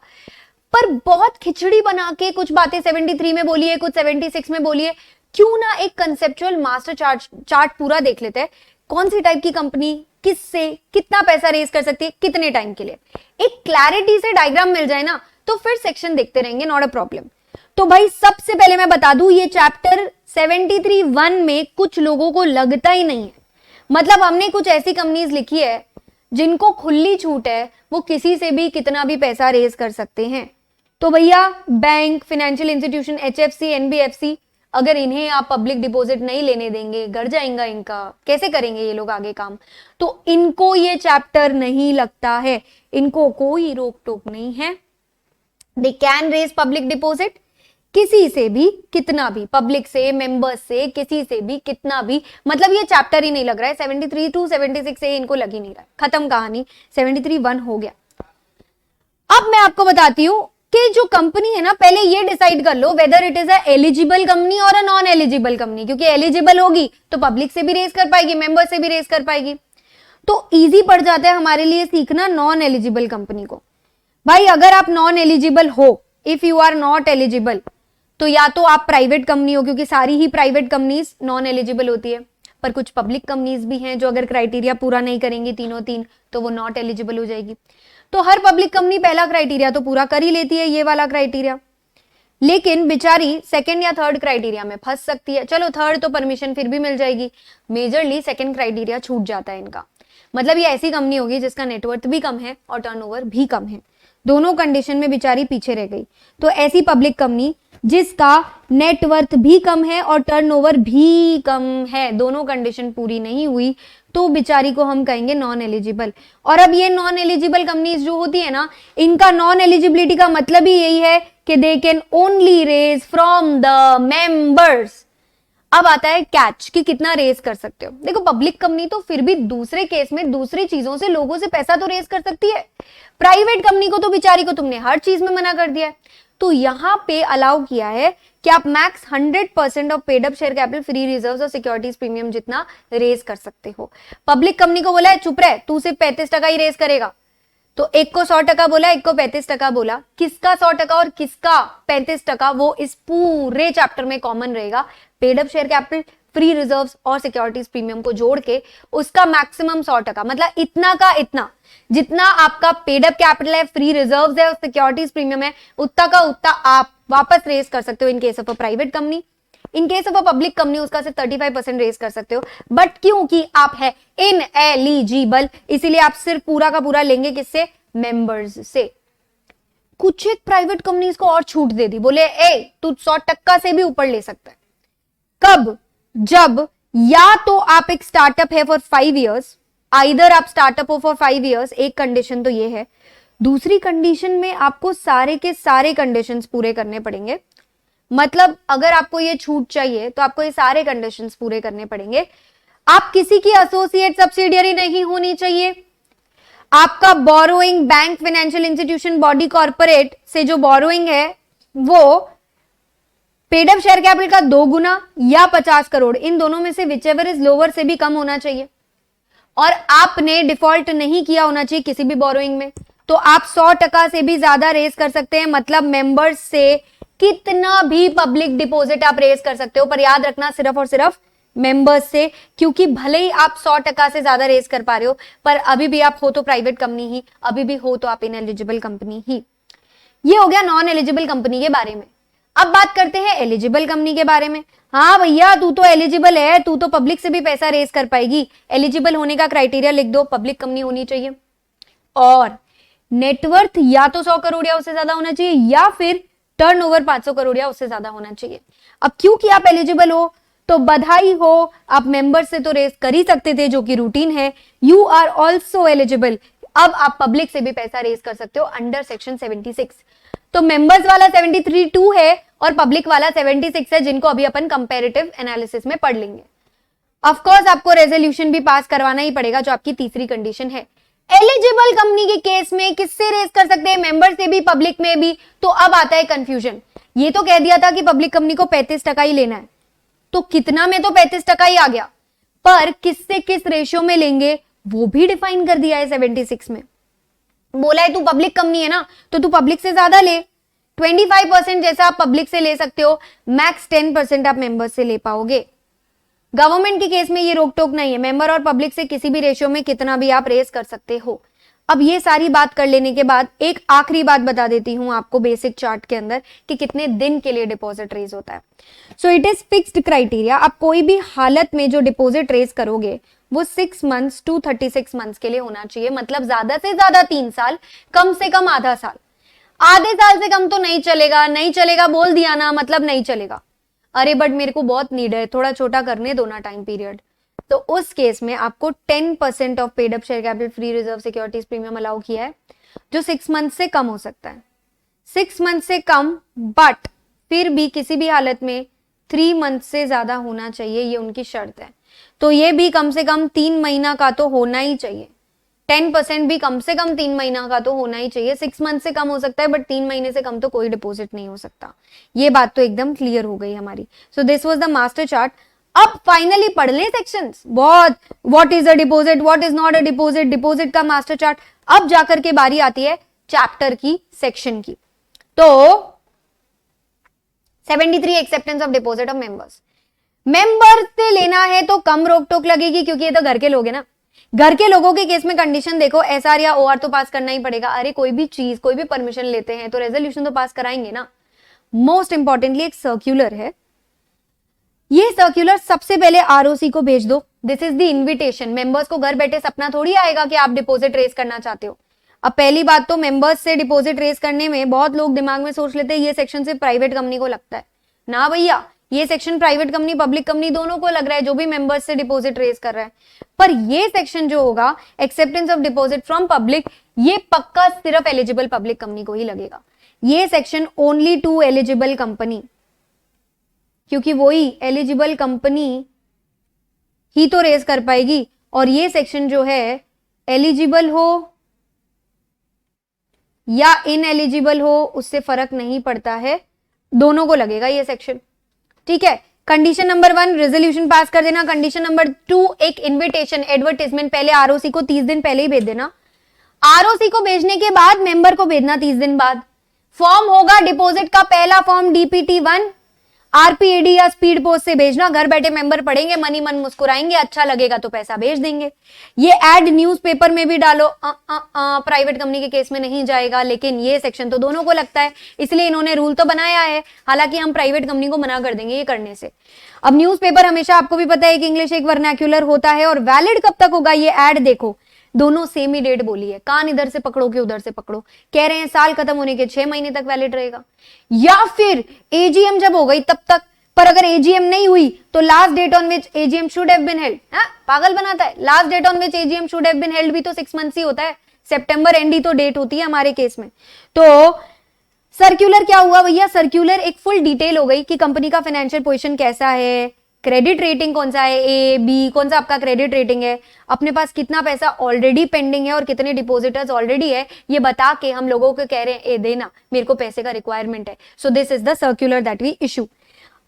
[SPEAKER 1] पर बहुत खिचड़ी बना के कुछ बातें 73 में बोलिए, कुछ 76 में बोलिए। क्यों ना एक कंसेप्चुअल मास्टर चार्ट पूरा देख लेते हैं, कौन सी टाइप की कंपनी किससे कितना पैसा रेज कर सकती है, कितने टाइम के लिए। एक क्लैरिटी से डायग्राम मिल जाए ना तो फिर सेक्शन देखते रहेंगे, नॉट अ प्रॉब्लम। तो भाई सबसे पहले मैं बता दूं, ये चैप्टर 73(1) में कुछ लोगों को लगता ही नहीं है। मतलब हमने कुछ ऐसी कंपनीज लिखी है जिनको खुली छूट है, वो किसी से भी कितना भी पैसा रेज कर सकते हैं। तो भैया bank, financial institution, HFC, NBFC, अगर इन्हें आप पब्लिक डिपॉजिट नहीं लेने देंगे, घर जाएगा इनका, कैसे करेंगे ये लोग आगे काम। तो इनको ये चैप्टर नहीं लगता है, इनको कोई रोक टोक नहीं है। They can raise public deposit किसी से भी कितना भी, पब्लिक से, मेंबर्स से, किसी से भी कितना भी। मतलब ये चैप्टर ही नहीं लग रहा है। 73 to 76 से इनको लग ही नहीं रहा है, खत्म कहानी। 73(1) हो गया। अब मैं आपको बताती हूं कि जो कंपनी है ना, पहले ये डिसाइड कर लो whether it is a eligible company और अ नॉन एलिजिबल कंपनी। क्योंकि एलिजिबल होगी तो पब्लिक से भी रेज कर पाएगी, मेंबर से भी रेज कर पाएगी। तो इजी पड़ जाता है हमारे लिए सीखना नॉन एलिजिबल कंपनी को। भाई अगर आप नॉन एलिजिबल हो, if you are not eligible, तो या तो आप प्राइवेट कंपनी हो, क्योंकि सारी ही प्राइवेट कंपनीज नॉन एलिजिबल होती है। पर कुछ पब्लिक कंपनीज भी हैं जो अगर क्राइटेरिया पूरा नहीं करेंगी तीनों तीन, तो वो नॉट एलिजिबल हो जाएगी। तो हर पब्लिक कंपनी पहला क्राइटेरिया तो पूरा कर ही लेती है, ये वाला क्राइटेरिया, लेकिन बेचारी सेकंड या थर्ड क्राइटेरिया में फंस सकती है। चलो थर्ड तो परमिशन फिर भी मिल जाएगी, मेजरली सेकंड क्राइटेरिया छूट जाता है इनका। मतलब ये ऐसी कंपनी होगी जिसका नेटवर्थ भी कम है और टर्नओवर भी कम है, दोनों कंडीशन में बेचारी पीछे रह गई। तो ऐसी पब्लिक कंपनी जिसका नेटवर्थ भी कम है और टर्नओवर भी कम है, दोनों कंडीशन पूरी नहीं हुई तो बेचारी को हम कहेंगे नॉन एलिजिबल। और अब ये नॉन एलिजिबल कंपनीज जो होती है ना, इनका नॉन एलिजिबिलिटी का मतलब ही यही है कि they can only raise from the members. अब आता है कैच कि कितना रेज कर सकते हो। देखो पब्लिक कंपनी तो फिर भी दूसरे केस में दूसरी चीजों से लोगों से पैसा तो रेज कर सकती है, प्राइवेट कंपनी को तो बेचारी को तुमने हर चीज में मना कर दिया है। तो यहां पे अलाउ किया है कि आप max 100% of paid up share capital, free reserves और सिक्योरिटीज प्रीमियम जितना रेज कर सकते हो। पब्लिक कंपनी को बोला है चुप रहे, तू सिर्फ 35% ही रेज करेगा, तो एक को 100% बोला, एक को 35% बोला। किसका 100% और किसका 35% वो इस पूरे चैप्टर में कॉमन रहेगा। Paid up share capital, free reserves और सिक्योरिटीज प्रीमियम को जोड़ के उसका मैक्सिमम 100%, मतलब इतना का इतना, जितना आपका पेड अप कैपिटल है, फ्री रिजर्व्स है और सिक्योरिटीज प्रीमियम है, उतना का उतना आप वापस रेज कर सकते हो in case of a private company. In case of a public company उसका सिर्फ 35% रेज कर सकते हो, बट क्योंकि आप है इन एलिजिबल इसीलिए आप सिर्फ पूरा का पूरा लेंगे किससे, मेंबर्स से। कुछ एक प्राइवेट कंपनीज को और छूट दे दी, बोले ए तू 100% से भी ऊपर ले सकता है। कब, जब या तो आप एक स्टार्टअप है फॉर 5 इयर्स, आइदर आप स्टार्टअप हो फॉर 5 इयर्स, एक कंडीशन तो ये है। दूसरी कंडीशन में आपको सारे के सारे कंडीशंस पूरे करने पड़ेंगे, मतलब अगर आपको ये छूट चाहिए तो आपको ये सारे कंडीशंस पूरे करने पड़ेंगे। आप किसी की एसोसिएट सब्सिडियरी नहीं होनी चाहिए, आपका borrowing bank, financial institution, body, corporate से जो बोरोइंग है वो पेड अप शेयर कैपिटल का 2 गुना या 50 करोड़, इन दोनों में से विचएवर इज लोअर से भी कम होना चाहिए। और आपने डिफॉल्ट नहीं किया होना चाहिए किसी भी बोरोइंग में, तो आप 100% से भी ज्यादा रेज कर सकते हैं, मतलब मेंबर्स से कितना भी पब्लिक डिपॉजिट आप रेज कर सकते हो, पर याद रखना सिर्फ और सिर्फ मेंबर्स से, क्योंकि भले ही आप 100% से ज्यादा रेज कर पा रहे हो पर अभी भी आप हो तो प्राइवेट कंपनी ही, अभी भी हो तो आप इनएलिजिबल कंपनी ही। ये हो गया नॉन एलिजिबल कंपनी के बारे में। अब बात करते हैं एलिजिबल कंपनी के बारे में। हाँ भैया तू तो एलिजिबल है, तू तो पब्लिक से भी पैसा रेज कर पाएगी, एलिजिबल होने का क्राइटेरिया लिख दो, पब्लिक कंपनी होनी चाहिए और नेटवर्थ या तो 100 करोड़ या उससे ज्यादा होना चाहिए या फिर टर्नओवर 500 करोड़ या उससे ज्यादा होना चाहिए। अब क्योंकि आप एलिजिबल हो तो बधाई हो, आप मेंबर से तो रेज कर ही सकते थे जो कि रूटीन है, यू आर ऑल्सो एलिजिबल। अब आप पब्लिक से भी पैसा रेज कर सकते हो अंडर सेक्शन 76। तो मेंबर्स वाला 73(2) है और पब्लिक वाला 76 है, जिनको अभी अपन कंपैरेटिव एनालिसिस में पढ़ लेंगे। ऑफ कोर्स आपको रेजोल्यूशन भी पास करवाना ही पड़ेगा, जो आपकी तीसरी कंडीशन है। एलिजिबल कंपनी के केस में किससे रेज कर सकते हैं, मेंबर से भी, पब्लिक में भी। तो अब आता है कंफ्यूजन। ये तो कह दिया था कि पब्लिक कंपनी को 35% ही लेना है, तो कितना में तो 35% ही आ गया, पर किससे किस रेशियो में लेंगे वो भी डिफाइन कर दिया है 76 में। बोला है तू पब्लिक कंपनी है ना, तो तू पब्लिक से ज्यादा ले, 25% जैसा आप पब्लिक से ले सकते हो, मैक्स 10% आप मेंबर से ले पाओगे। गवर्नमेंट के केस में ये रोक टोक नहीं है, मेंबर और पब्लिक से किसी भी रेशियो में कितना भी आप रेज कर सकते हो। अब ये सारी बात कर लेने के बाद एक आखिरी बात बता देती हूं आपको बेसिक चार्ट के अंदर कि कितने दिन के लिए डिपॉजिट रेज होता है। So it is fixed criteria, आप कोई भी हालत में जो डिपॉजिट रेज करोगे वो 6 मंथ्स टू 36 मंथ्स के लिए होना चाहिए, मतलब ज्यादा से ज्यादा 3 साल, कम से कम आधा साल। आधे साल से कम तो नहीं चलेगा, नहीं चलेगा बोल दिया ना मतलब नहीं चलेगा, अरे बट मेरे को बहुत नीड है, थोड़ा छोटा करने दो ना टाइम पीरियड, तो उस केस में आपको 10% of paid up share capital, free reserve, securities premium allow किया है, जो 6 मंथ से कम हो सकता है। 6 मंथ से कम, बट फिर भी किसी भी हालत में 3 मंथ से ज्यादा होना चाहिए, ये उनकी शर्त है। तो ये भी कम से कम 3 महीना का तो होना ही चाहिए, 10% भी कम से कम 3 महीना का तो होना ही चाहिए। 6 मंथ से कम हो सकता है बट 3 महीने से कम तो कोई डिपॉजिट नहीं हो सकता। ये बात तो एकदम क्लियर हो गई हमारी। So this was the master chart. अब फाइनली पढ़ लें सेक्शंस, बहुत, what is a deposit, what is not a deposit, deposit का मास्टर चार्ट। अब जाकर के बारी आती है चैप्टर की, सेक्शन की। तो 73 acceptance of deposit of members. Member से लेना है तो कम रोक टोक लगेगी क्योंकि ये तो घर के लोग हैं ना। घर के लोगों के केस में कंडीशन देखो, एसआर या ओआर तो पास करना ही पड़ेगा। अरे कोई भी चीज, कोई भी परमिशन लेते हैं तो रेजोल्यूशन तो पास कराएंगे ना। मोस्ट इंपॉर्टेंटली एक सर्क्यूलर है, ये सर्क्यूलर सबसे पहले आरओसी को भेज दो। This is the invitation. Members को घर बैठे सपना थोड़ी आएगा कि आप डिपॉजिट रेज करना चाहते हो, अब पहली बात तो मेंबर्स से डिपॉजिट रेज करने में बहुत लोग दिमाग में सोच लेते हैं ये सेक्शन सिर्फ प्राइवेट कंपनी को लगता है। ना भैया, ये section private company public company दोनों को लग रहा है, जो भी मेंबर्स से डिपॉजिट रेज कर रहा है। पर ये सेक्शन जो होगा acceptance of deposit from public, ये पक्का सिर्फ एलिजिबल पब्लिक कंपनी को ही लगेगा। ये section only to eligible company, क्योंकि वही एलिजिबल कंपनी ही तो रेज कर पाएगी। और ये सेक्शन जो है एलिजिबल हो या इनएलिजिबल हो उससे फर्क नहीं पड़ता है, दोनों को लगेगा ये सेक्शन। ठीक है, कंडीशन नंबर 1 रेजोल्यूशन पास कर देना। कंडीशन नंबर 2 एक इन्विटेशन एडवर्टाइजमेंट पहले आरओसी को 30 दिन पहले ही भेज देना। आरओसी को भेजने के बाद मेंबर को भेजना 30 दिन बाद। फॉर्म होगा डिपॉजिट का पहला फॉर्म डीपीटी 1 आरपीएडी या स्पीड पोस्ट से भेजना। घर बैठे मेंबर पढ़ेंगे, मनी मन मुस्कुराएंगे, अच्छा लगेगा तो पैसा भेज देंगे। ये एड न्यूज़पेपर में भी डालो, प्राइवेट कंपनी के केस में नहीं जाएगा, लेकिन ये सेक्शन तो दोनों को लगता है, इसलिए इन्होंने रूल तो बनाया है। हालांकि हम प्राइवेट कंपनी को मना कर देंगे ये करने से। अब न्यूज़पेपर हमेशा आपको भी पता है एक इंग्लिश एक वर्नाक्यूलर होता है, और वैलिड कब तक होगा ये एड देखो, दोनों सेम ही डेट बोली है, कान इधर से पकड़ो कि उधर से पकड़ो। कह रहे हैं साल खत्म होने के 6 महीने तक वैलिड रहेगा, या फिर एजीएम जब हो गई तब तक। पर अगर एजीएम नहीं हुई तो last date on which AGM should have been held, पागल बनाता है। Last date on which AGM should have been held भी तो 6 मंथ्स ही होता है, सितंबर एंड ही तो डेट होती है हमारे केस में। तो सर्क्यूलर क्या हुआ भैया, सर्क्यूलर एक फुल डिटेल हो गई कि कंपनी का फाइनेंशियल पोजीशन कैसा है, क्रेडिट रेटिंग कौन सा है, ए बी कौन सा आपका क्रेडिट रेटिंग है, अपने पास कितना पैसा ऑलरेडी पेंडिंग है और कितने डिपॉजिटर्स ऑलरेडी है, ये बता के हम लोगों को कह रहे हैं ए देना, मेरे को पैसे का रिक्वायरमेंट है। So this is the circular that we issue.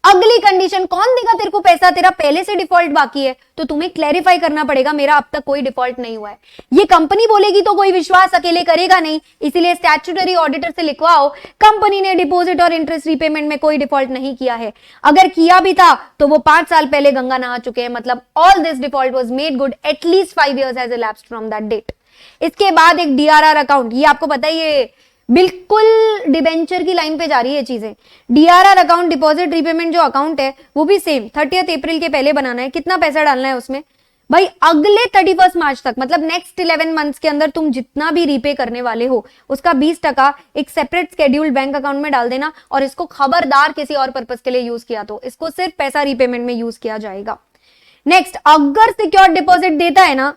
[SPEAKER 1] अगली कंडीशन, कौन देगा तेरे को पैसा, तेरा पहले से डिफॉल्ट बाकी है तो तुम्हें क्लैरिफाई करना पड़ेगा मेरा अब तक कोई डिफॉल्ट नहीं हुआ है। ये कंपनी बोलेगी तो कोई विश्वास अकेले करेगा नहीं, इसीलिए स्टैट्यूटरी ऑडिटर से लिखवाओ कंपनी ने डिपॉजिट और इंटरेस्ट रीपेमेंट में कोई डिफॉल्ट नहीं किया है। अगर किया भी था तो वो 5 साल पहले गंगा नहा चुके हैं, मतलब all this default was made good at least 5 years has elapsed from that date. इसके बाद एक डीआरआर अकाउंट, ये आपको पता है ये बिल्कुल डिबेंचर की लाइन पे जा रही है चीजें। डीआरआर अकाउंट डिपॉजिट रीपेमेंट जो अकाउंट है वो भी सेम 30 अप्रैल के पहले बनाना है। कितना पैसा डालना है उसमें भाई, अगले 31 मार्च तक, मतलब नेक्स्ट 11 मंथ्स के अंदर तुम जितना भी रीपे करने वाले हो उसका 20% एक सेपरेट शेड्यूल्ड बैंक अकाउंट में डाल देना। और इसको खबरदार किसी और पर्पस के लिए यूज किया तो इसको सिर्फ पैसा रीपेमेंट में यूज किया जाएगा। नेक्स्ट, अगर सिक्योर्ड डिपॉजिट देता है ना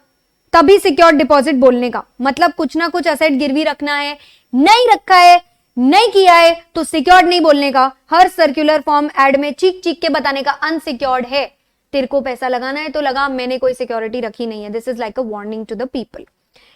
[SPEAKER 1] तभी सिक्योर्ड डिपॉजिट बोलने का मतलब कुछ ना कुछ असेट गिरवी रखना है, नहीं रखा है, नहीं किया है तो सिक्योर्ड नहीं बोलने का। हर सर्कुलर फॉर्म एड में चीख चीख के बताने का अनसिक्योर्ड है, तेरे को पैसा लगाना है तो लगा, मैंने कोई सिक्योरिटी रखी नहीं है। This is like a warning to the people.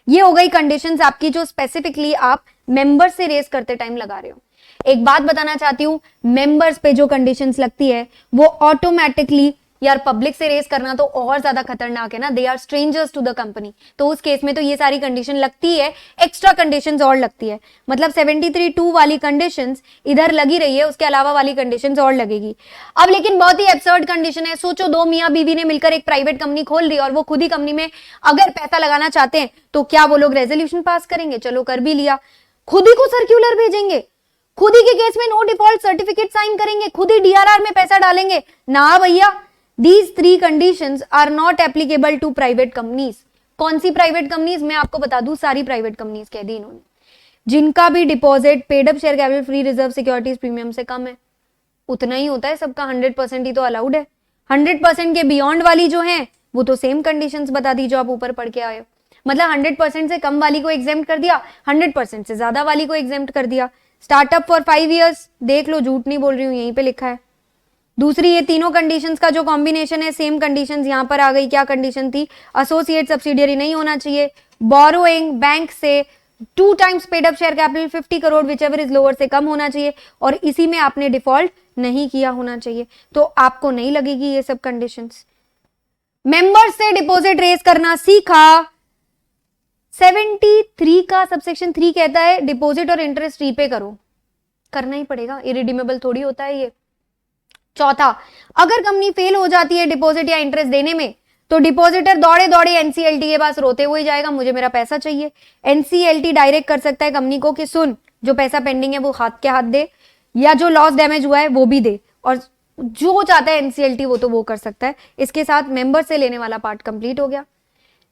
[SPEAKER 1] ये हो गई कंडीशंस आपकी जो स्पेसिफिकली आप मेंबर से रेज करते टाइम लगा रहे हो। एक बात बताना चाहती हूं, मेंबर्स पे जो कंडीशंस लगती है वो ऑटोमेटिकली, यार पब्लिक से रेस करना तो और ज्यादा खतरनाक है ना, they are strangers to the company, तो उस केस में तो ये सारी कंडीशन लगती है, एक्स्ट्रा कंडीशंस और लगती है। मतलब 73(2) वाली कंडीशंस इधर लगी रही है, उसके अलावा वाली कंडीशंस और लगेगी। अब लेकिन बहुत ही एब्सर्ड कंडीशन है, सोचो 2 मियां बीवी ने मिलकर एक प्राइवेट कंपनी खोल ली और वो खुद ही कंपनी में अगर पैसा लगाना चाहते हैं तो क्या वो लोग रेजोल्यूशन पास करेंगे? चलो कर भी लिया, खुद ही को सर्क्यूलर भेजेंगे, खुद ही के केस में नो डिफॉल्ट सर्टिफिकेट साइन करेंगे, खुद ही डीआरआर में पैसा डालेंगे ना भैया। These 3 conditions are not applicable to private companies। कौन सी प्राइवेट कंपनीज? मैं आपको बता दूं, सारी प्राइवेट कंपनीज कह दी इन्होंने, जिनका भी deposit paid up share capital free reserve securities premium से कम है, उतना ही होता है सबका, 100% ही तो अलाउड है। 100% के बियॉन्ड वाली जो है वो तो सेम कंडीशंस बता दी जो आप ऊपर पढ़ के आए हो। मतलब 100% से कम वाली को एग्जेम्प्ट कर दिया, 100% से ज्यादा वाली को एग्जेम्प्ट कर दिया। स्टार्टअप फॉर 5 years, देख लो, झूठ नहीं बोल रही हूं, यहीं पे लिखा है। दूसरी, ये तीनों कंडीशंस का जो कॉम्बिनेशन है, सेम कंडीशंस यहां पर आ गई। क्या कंडीशन थी? एसोसिएट सब्सिडियरी नहीं होना चाहिए, बोरोइंग बैंक से 2 times paid up share capital 50 crore whichever is lower से कम होना चाहिए, और इसी में आपने डिफॉल्ट नहीं किया होना चाहिए, तो आपको नहीं लगेगी ये सब कंडीशंस। मेंबर से डिपॉजिट रेज करना सीखा। 73 का सबसेक्शन 3 कहता है डिपॉजिट और इंटरेस्ट रीपे करो, करना ही पड़ेगा, इरिडीमेबल थोड़ी होता है ये। चौथा, अगर कंपनी फेल हो जाती है डिपॉजिट या इंटरेस्ट देने में तो डिपॉजिटर दौड़े दौड़े एनसीएलटी के पास रोते हुए जाएगा, मुझे मेरा पैसा चाहिए। एनसीएलटी डायरेक्ट कर सकता है कंपनी को कि सुन, जो पैसा पेंडिंग है वो हाथ के हाथ दे, या जो लॉस डैमेज हुआ है वो भी दे, और जो चाहता है एनसीएलटी वो तो वो कर सकता है। इसके साथ मेंबर से लेने वाला पार्ट कंप्लीट हो गया।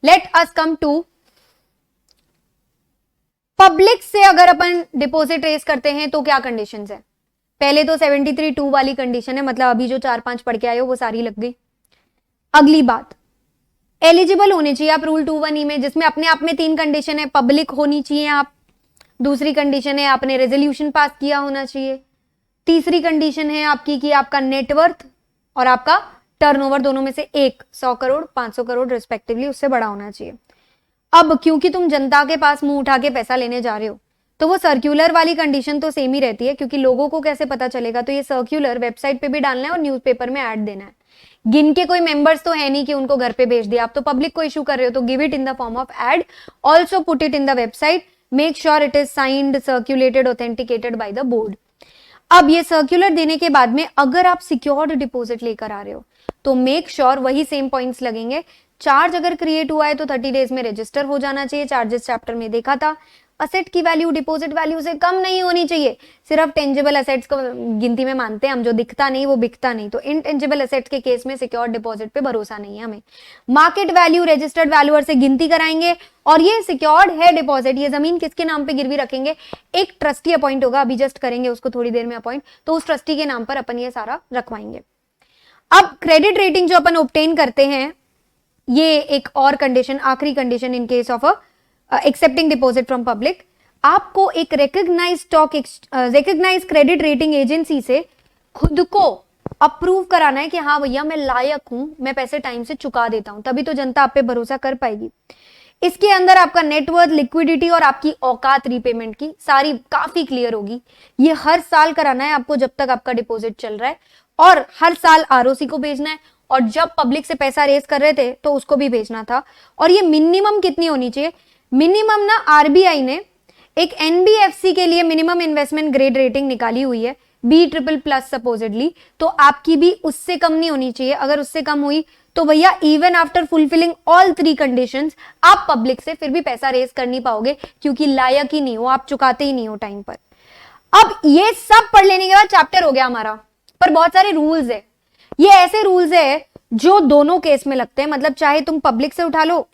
[SPEAKER 1] Let us come to public से अगर अपन डिपॉजिट रेज करते हैं तो क्या कंडीशंस है? पहले तो 73(2) वाली कंडीशन है, मतलब अभी जो 4-5 पढ़ के आए हो वो सारी लग गई। अगली बात, एलिजिबल होने चाहिए आप रूल 2(1)E में, जिसमें अपने आप में 3 कंडीशन है। पब्लिक होनी चाहिए आप, दूसरी कंडीशन है आपने रेजोल्यूशन पास किया होना चाहिए, तीसरी कंडीशन है आपकी कि आपका नेटवर्थ और आपका टर्नओवर दोनों में से एक 100 करोड़ 500 करोड़ रिस्पेक्टिवली उससे बड़ा होना चाहिए। अब क्योंकि तुम जनता के पास मुंह उठा के पैसा लेने जा रहे हो तो वो सर्कुलर वाली कंडीशन तो सेम ही रहती है, क्योंकि लोगों को कैसे पता चलेगा? तो ये सर्कुलर वेबसाइट पे भी डालना है और न्यूज़पेपर में ऐड देना है। गिन के कोई मेंबर्स तो है नहीं कि उनको घर पे भेज दिया, आप तो पब्लिक को इशू कर रहे हो, तो give it in the form of ad, also put it in the website, make sure it is signed, circulated, authenticated by the board. अब ये सर्कुलर देने के बाद में अगर आप सिक्योर्ड डिपॉजिट लेकर आ रहे हो तो मेक श्योर वही सेम पॉइंट्स लगेंगे। चार्ज अगर क्रिएट हुआ है तो 30 डेज में रजिस्टर हो जाना चाहिए, चार्जेस चैप्टर में देखा था। असेट की वैल्यू डिपॉजिट वैल्यू से कम नहीं होनी चाहिए। सिर्फ टेंजिबल असेट्स को गिनती में मानते हैं हम, जो दिखता नहीं वो बिकता नहीं, तो इनटेंजिबल असेट्स के केस में सिक्योर डिपॉजिट पे भरोसा नहीं है हमें। मार्केट वैल्यू रजिस्टर्ड वैल्यूअर से गिनती कराएंगे, और ये सिक्योर्ड है डिपॉजिट, ये जमीन किसके नाम पे गिरवी रखेंगे? एक ट्रस्टी अपॉइंट होगा, अभी जस्ट करेंगे उसको थोड़ी देर में अपॉइंट, तो उस ट्रस्टी के नाम पर अपन ये सारा रखवाएंगे। अब क्रेडिट रेटिंग जो अपन ऑब्टेन करते हैं, ये एक और कंडीशन, आखिरी condition in case of accepting deposit from public, आपको एक रिकग्नाइज क्रेडिट रेटिंग एजेंसी से खुद को अप्रूव कराना है कि हाँ भैया मैं लायक हूं, मैं पैसे टाइम से चुका देता हूं, तभी तो जनता आप पे भरोसा कर पाएगी। इसके अंदर आपका नेटवर्थ, लिक्विडिटी और आपकी औकात रीपेमेंट की सारी काफी क्लियर होगी। ये हर साल कराना है आपको जब तक आपका डिपॉजिट चल रहा है, और हर साल आरओसी को भेजना है, और जब पब्लिक से पैसा रेज कर रहे थे तो उसको भी भेजना था। और ये मिनिमम कितनी होनी चाहिए? मिनिमम ना आरबीआई ने एक एनबीएफसी के लिए मिनिमम इन्वेस्टमेंट ग्रेड रेटिंग निकाली हुई है, B++ सपोजिडली, तो आपकी भी उससे कम नहीं होनी चाहिए। अगर उससे कम हुई तो भैया even after fulfilling all 3 conditions आप पब्लिक से फिर भी पैसा रेज कर नहीं पाओगे, क्योंकि लायक ही नहीं हो, आप चुकाते ही नहीं हो टाइम पर। अब ये सब पढ़ लेने के बाद चैप्टर हो गया हमारा, पर बहुत सारे रूल्स है। ये ऐसे रूल्स है जो दोनों केस में लगते हैं, मतलब चाहे तुम पब्लिक से उठा लो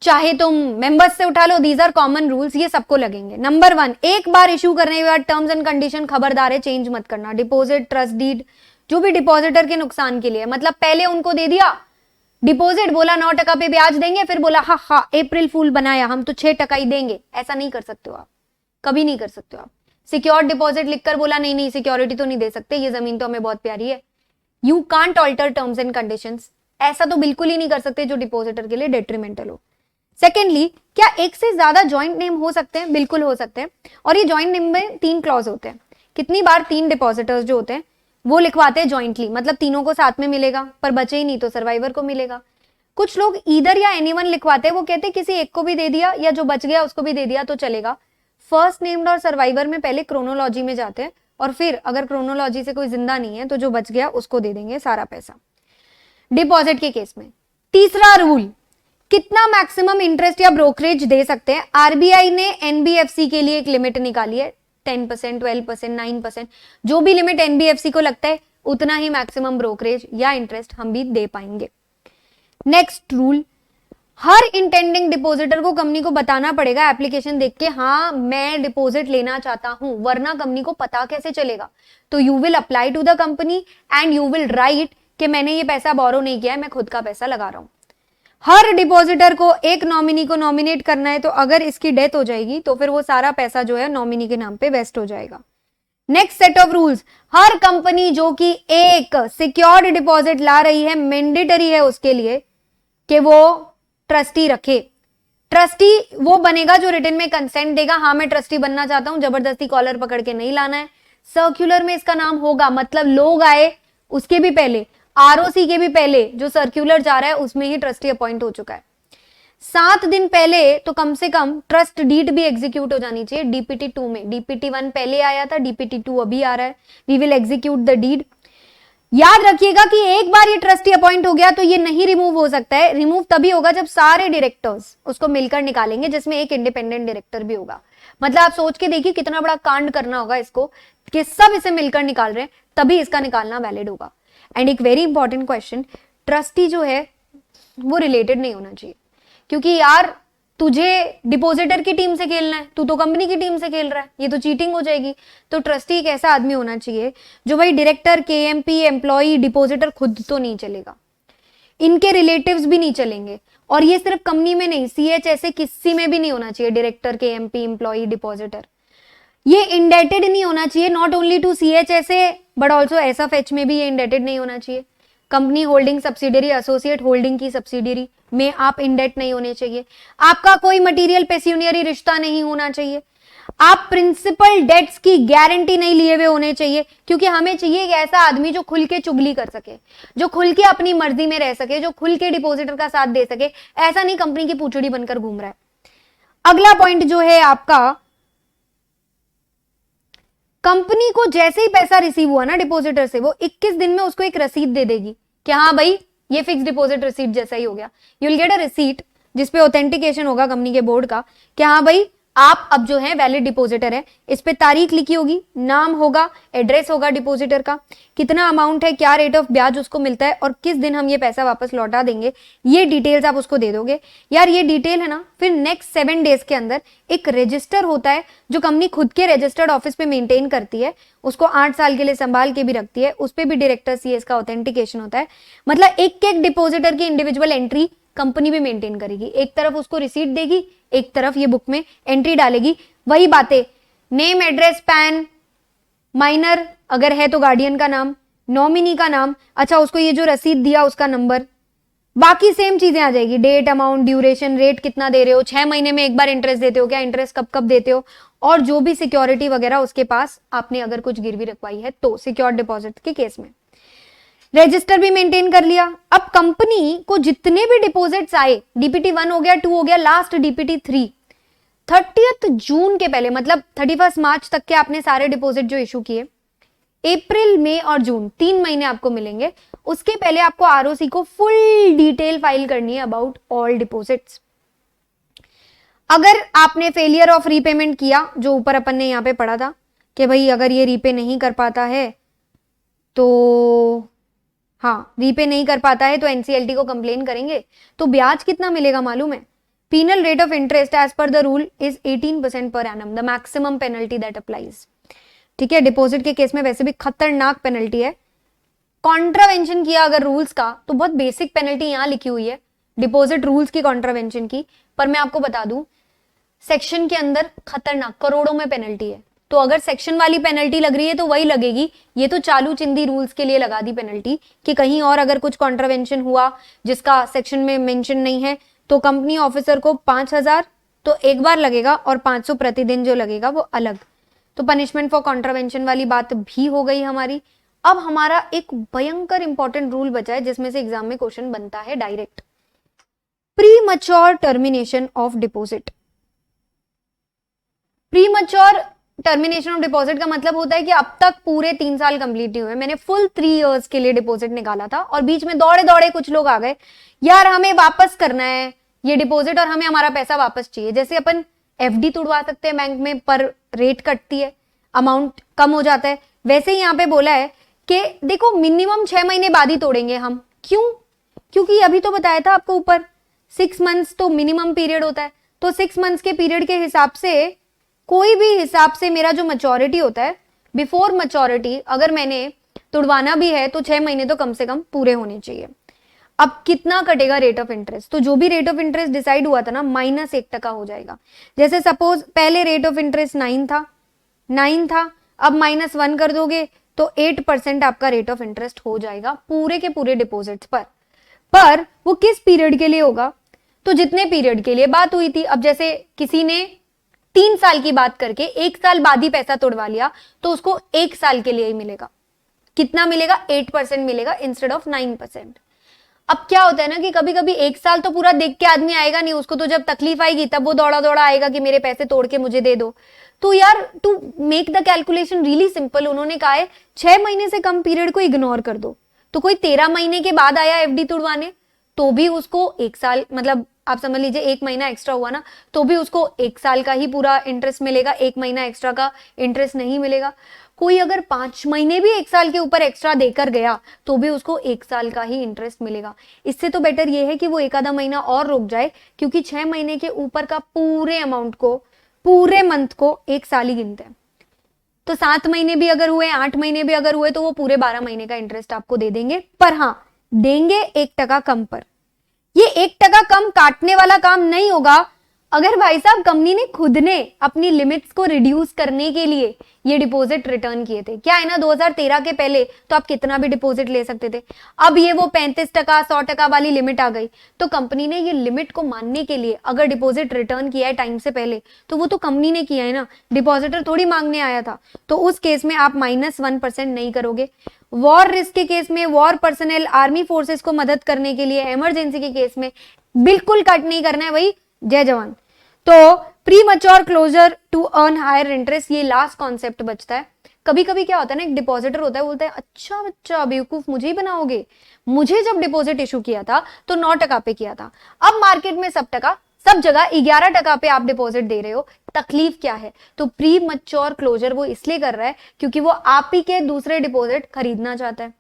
[SPEAKER 1] चाहे तुम मेंबर्स से उठा लो, दीज आर कॉमन रूल्स, ये सबको लगेंगे। नंबर 1, एक बार इशू करने के बाद टर्म्स एंड कंडीशन खबरदार है चेंज मत करना। डिपॉजिट, ट्रस्ट डीड, जो भी डिपॉजिटर के नुकसान के लिए, मतलब पहले उनको दे दिया डिपॉजिट, बोला 9% पे ब्याज देंगे, फिर बोला हाँ हाँ अप्रैल फूल बनाया हम तो 6% ही देंगे, ऐसा नहीं कर सकते हो आप, कभी नहीं कर सकते हो आप। सिक्योर डिपॉजिट लिखकर बोला नहीं नहीं सिक्योरिटी तो नहीं दे सकते, ये जमीन तो हमें बहुत प्यारी है, you can't alter terms and conditions, ऐसा तो बिल्कुल ही नहीं कर सकते जो डिपॉजिटर के लिए डेट्रीमेंटल हो। सेकेंडली, क्या एक से ज्यादा ज्वाइंट नेम हो सकते हैं? बिल्कुल हो सकते हैं, और ये ज्वाइंट नेम में 3 क्लॉज होते हैं। कितनी बार 3 डिपॉजिटर्स जो होते हैं वो लिखवाते हैं ज्वाइंटली, मतलब तीनों को साथ में मिलेगा, पर बचे ही नहीं तो सर्वाइवर को मिलेगा। कुछ लोग ईदर या एनीवन लिखवाते हैं, वो कहते हैं किसी एक को भी दे दिया या जो बच गया उसको भी दे दिया तो चलेगा। फर्स्ट नेम्ड और सर्वाइवर में पहले क्रोनोलॉजी में जाते हैं, और फिर अगर क्रोनोलॉजी से कोई जिंदा नहीं है तो जो बच गया उसको दे देंगे सारा पैसा डिपॉजिट के केस में। तीसरा रूल, कितना मैक्सिमम इंटरेस्ट या ब्रोकरेज दे सकते हैं? आरबीआई ने एनबीएफसी के लिए एक लिमिट निकाली है, 10%, 12%, 9%, जो भी लिमिट एनबीएफसी को लगता है उतना ही मैक्सिमम ब्रोकरेज या इंटरेस्ट हम भी दे पाएंगे। नेक्स्ट रूल, हर इंटेंडिंग डिपॉजिटर को कंपनी को बताना पड़ेगा एप्लीकेशन देख के, हाँ मैं डिपॉजिट लेना चाहता हूं, वरना कंपनी को पता कैसे चलेगा? तो you will apply to the company and you will write कि मैंने ये पैसा बोरो नहीं किया है, मैं खुद का पैसा लगा रहा हूं। हर डिपॉजिटर को एक नॉमिनी को नॉमिनेट करना है, तो अगर इसकी डेथ हो जाएगी तो फिर वो सारा पैसा जो है नॉमिनी के नाम पे वेस्ट हो जाएगा। Next set of rules, her company जो कि एक सिक्योर्ड डिपॉजिट ला रही है, मैंडेटरी है उसके लिए कि वो ट्रस्टी रखे। ट्रस्टी वो बनेगा जो रिटन में कंसेंट देगा, हाँ मैं ट्रस्टी बनना चाहता हूं, जबरदस्ती कॉलर पकड़ के नहीं लाना है। सर्क्यूलर में इसका नाम होगा, मतलब लोग आए उसके भी पहले, आरओसी के भी पहले जो सर्क्यूलर जा रहा है उसमें ही ट्रस्टी अपॉइंट हो चुका है। 7 दिन पहले तो कम से कम ट्रस्ट डीड भी एग्जीक्यूट हो जानी चाहिए डीपीटी 2 में। डीपीटी 1 पहले आया था, डीपीटी 2 अभी आ रहा है। We will execute the deed. याद रखिएगा कि एक बार ये ट्रस्टी अपॉइंट हो गया तो ये नहीं रिमूव हो सकता है। रिमूव तभी होगा जब सारे डायरेक्टर्स उसको मिलकर निकालेंगे, जिसमें एक इंडिपेंडेंट डायरेक्टर भी होगा। मतलब आप सोच के देखिए कितना बड़ा कांड करना होगा इसको कि सब इसे मिलकर निकाल रहे हैं, तभी इसका निकालना वैलिड होगा। एंड एक वेरी इंपॉर्टेंट क्वेश्चन, ट्रस्टी जो है वो रिलेटेड नहीं होना चाहिए, क्योंकि यार तुझे डिपॉजिटर की टीम से खेलना है, तू तो कंपनी की टीम से खेल रहा है, ये तो चीटिंग हो जाएगी। तो ट्रस्टी एक ऐसा आदमी होना चाहिए जो भाई डायरेक्टर, केएमपी, एम्प्लॉई, डिपॉजिटर खुद तो नहीं चलेगा, इनके रिलेटिव्स भी नहीं चलेंगे। और ये सिर्फ कंपनी में नहीं, सीएच ऐसे किसी में भी नहीं होना चाहिए, डायरेक्टर, केएमपी, एम्प्लॉई, डिपॉजिटर। ये इंडेटेड नहीं होना चाहिए, नॉट ओनली टू सीएच ऐसे बट ऑल्सो एसएफएच में भी ये इंडेटेड नहीं होना चाहिए। Company holding subsidiary, associate holding की सब्सिडियरी में आप इंडेट नहीं होने चाहिए। आपका कोई मटेरियल पेस्यूनियरी रिश्ता नहीं होना चाहिए। आप प्रिंसिपल डेट्स की गारंटी नहीं लिए हुए होने चाहिए, क्योंकि हमें चाहिए एक ऐसा आदमी जो खुल के चुगली कर सके, जो खुल के अपनी मर्जी में रह सके, जो खुल के डिपॉजिटर का साथ दे सके। ऐसा नहीं कंपनी की पूछड़ी बनकर घूम रहा है। अगला पॉइंट जो है आपका, कंपनी को जैसे ही पैसा रिसीव हुआ ना डिपॉजिटर से, वो 21 दिन में उसको एक रसीद दे देगी कि हाँ भाई ये फिक्स डिपॉजिट रिसीट जैसा ही हो गया। You will get a receipt जिसपे ऑथेंटिकेशन होगा कंपनी के बोर्ड का कि हाँ भाई आप अब जो है वैलिड डिपॉजिटर है। इस पे तारीख लिखी होगी, नाम होगा, एड्रेस होगा डिपॉजिटर का, कितना अमाउंट है, क्या रेट ऑफ ब्याज उसको मिलता है और किस दिन हम ये पैसा वापस लौटा देंगे, ये डिटेल्स आप उसको दे दोगे। यार ये डिटेल है ना, फिर नेक्स्ट 7 डेज के अंदर एक रजिस्टर होता है जो कंपनी खुद के रजिस्टर्ड ऑफिस पे मेंटेन करती है, उसको 8 साल के लिए संभाल के भी रखती है, उस पर भी डायरेक्टर सीएस का ऑथेंटिकेशन होता है। मतलब एक एक डिपॉजिटर की इंडिविजुअल एंट्री कंपनी भी मेंटेन करेगी, एक तरफ उसको रिसीट देगी, एक तरफ ये बुक में एंट्री डालेगी। वही बातें, नेम, एड्रेस, पैन, माइनर अगर है तो गार्डियन का नाम, नॉमिनी का नाम, अच्छा उसको ये जो रसीद दिया उसका नंबर, बाकी सेम चीजें आ जाएगी, डेट, अमाउंट, ड्यूरेशन, रेट कितना दे रहे हो, 6 महीने में एक बार इंटरेस्ट देते हो क्या, इंटरेस्ट कब कब देते हो, और जो भी सिक्योरिटी वगैरह उसके पास आपने अगर कुछ गिरवी रखवाई है तो सिक्योर्ड डिपॉजिट के केस में। रजिस्टर भी मेंटेन कर लिया। अब कंपनी को जितने भी डिपॉजिट्स आए, डीपीटी 1 हो गया, 2 हो गया, लास्ट डीपीटी 3, 30 जून के पहले मतलब 31 मार्च तक के आपने सारे डिपॉजिट जो इशू किए, अप्रैल, मई और जून 3 महीने आपको मिलेंगे। उसके पहले आपको आरओसी को फुल डिटेल फाइल करनी है अबाउट ऑल डिपॉजिट्स। अगर आपने फेलियर ऑफ रीपेमेंट किया, जो ऊपर अपन ने यहां पे पढ़ा था कि भाई अगर ये रीपे नहीं कर पाता है तो हाँ, रीपे नहीं कर पाता है तो एनसीएलटी को कंप्लेन करेंगे, तो ब्याज कितना मिलेगा मालूम है? Penal rate of interest as per the rule is 18% per annum, the maximum penalty that applies. ठीक है, डिपॉजिट के केस में वैसे भी खतरनाक पेनल्टी है। कॉन्ट्रावेंशन किया अगर रूल्स का तो बहुत बेसिक पेनल्टी यहां लिखी हुई है डिपॉजिट रूल्स की कॉन्ट्रावेंशन की, पर मैं आपको बता दूं सेक्शन के अंदर खतरनाक करोड़ों में पेनल्टी है। तो अगर सेक्शन वाली पेनल्टी लग रही है तो वही लगेगी, ये तो चालू चिंदी रूल्स के लिए लगा दी पेनल्टी कि कहीं और अगर कुछ कॉन्ट्रावेंशन हुआ जिसका सेक्शन में मेंशन नहीं है तो कंपनी ऑफिसर को 5000 तो एक बार लगेगा और 500 प्रतिदिन जो लगेगा वो अलग। तो पनिशमेंट फॉर कॉन्ट्रावेंशन वाली बात भी हो गई हमारी। अब हमारा एक भयंकर इंपॉर्टेंट रूल बचा है जिसमें से एग्जाम में क्वेश्चन बनता है direct, pre mature termination of deposit. Pre mature termination of deposit का मतलब होता है कि अब तक पूरे 3 साल कंप्लीट नहीं हुए, मैंने फुल 3 इयर्स के लिए डिपॉजिट निकाला था और बीच में दौड़े दौड़े कुछ लोग आ गए, यार हमें वापस करना है ये डिपॉजिट और हमें हमारा पैसा वापस चाहिए। जैसे अपन एफडी तुड़वा सकते हैं बैंक में, पर रेट कटती है, अमाउंट कम हो जाता है, वैसे ही यहाँ पे बोला है कि देखो मिनिमम 6 महीने बाद ही तोड़ेंगे हम। क्यों? क्योंकि अभी तो बताया था आपको ऊपर 6 मंथ्स तो मिनिमम पीरियड होता है, तो 6 मंथ्स के पीरियड के हिसाब से कोई भी हिसाब से मेरा जो मैच्योरिटी होता है, बिफोर मैच्योरिटी अगर मैंने तुड़वाना भी है तो 6 महीने तो कम से कम पूरे होने चाहिए। अब कितना कटेगा रेट ऑफ इंटरेस्ट? तो जो भी रेट ऑफ इंटरेस्ट डिसाइड हुआ था ना -1% हो जाएगा। जैसे सपोज पहले रेट ऑफ इंटरेस्ट 9 था, अब -1 कर दोगे तो 8% आपका रेट ऑफ इंटरेस्ट हो जाएगा पूरे के पूरे डिपॉजिट्स पर वो किस पीरियड के लिए होगा? तो जितने पीरियड के लिए बात हुई थी। अब जैसे किसी ने 3 साल की बात करके 1 साल बाद ही पैसा तोड़वा लिया तो उसको 1 साल के लिए ही मिलेगा। कितना मिलेगा? 8% मिलेगा इंस्टेड ऑफ 9%। अब क्या होता है ना कि कभी कभी 1 साल तो पूरा देख के आदमी आएगा नहीं, उसको तो जब तकलीफ आएगी तब वो दौड़ा दौड़ा आएगा कि मेरे पैसे तोड़ के मुझे दे दो। तो यार to make the calculation really simple, उन्होंने कहा है 6 महीने से कम पीरियड को इग्नोर कर दो। तो कोई 13 महीने के बाद आया एफडी तुड़वाने तो भी उसको 1 साल मतलब आप समझ लीजिए 1 महीना एक्स्ट्रा हुआ ना, तो भी उसको 1 साल का ही पूरा इंटरेस्ट मिलेगा, 1 महीना एक्स्ट्रा का इंटरेस्ट नहीं मिलेगा। कोई अगर 5 महीने भी 1 साल के ऊपर एक्स्ट्रा देकर गया तो भी उसको 1 साल का ही इंटरेस्ट मिलेगा। इससे तो बेटर ये है कि वो 1 आधा महीना और रुक जाए, क्योंकि 6 महीने के ऊपर का पूरे अमाउंट को, पूरे मंथ को 1 साल ही गिनते हैं। तो 7 महीने भी अगर हुए, 8 महीने भी अगर हुए, तो वो पूरे 12 महीने का इंटरेस्ट आपको दे देंगे। पर हाँ, देंगे 1% कम पर। ये 1% कम काटने वाला काम नहीं होगा अगर भाई साहब कंपनी ने खुद ने अपनी लिमिट्स को रिड्यूस करने के लिए ये डिपॉजिट रिटर्न किए थे। क्या है ना, 2013 के पहले तो आप कितना भी डिपॉजिट ले सकते थे। अब ये वो 35%, 100% वाली लिमिट आ गई, तो कंपनी ने ये लिमिट को मानने के लिए अगर डिपॉजिट रिटर्न किया है टाइम से पहले, तो वो तो कंपनी ने किया है ना, डिपॉजिटर थोड़ी मांगने आया था। तो उस केस में आप -1% नहीं करोगे। वॉर रिस्क के केस में, वॉर पर्सनल, आर्मी फोर्सेस को मदद करने के लिए, इमरजेंसी के केस में बिल्कुल कट नहीं करना है भाई, जय जवान। तो premature closure to earn higher interest, ये लास्ट कॉन्सेप्ट बचता है। कभी कभी क्या होता है ना, एक डिपॉजिटर होता है, बोलता है अच्छा बच्चा बेवकूफ मुझे ही बनाओगे, मुझे जब डिपॉजिट इशू किया था तो 9% पे किया था, अब मार्केट में सब जगह 11% पे आप डिपॉजिट दे रहे हो, तकलीफ क्या है। तो प्री मच्योर क्लोजर वो इसलिए कर रहा है क्योंकि वो आप ही के दूसरे डिपॉजिट खरीदना चाहता है।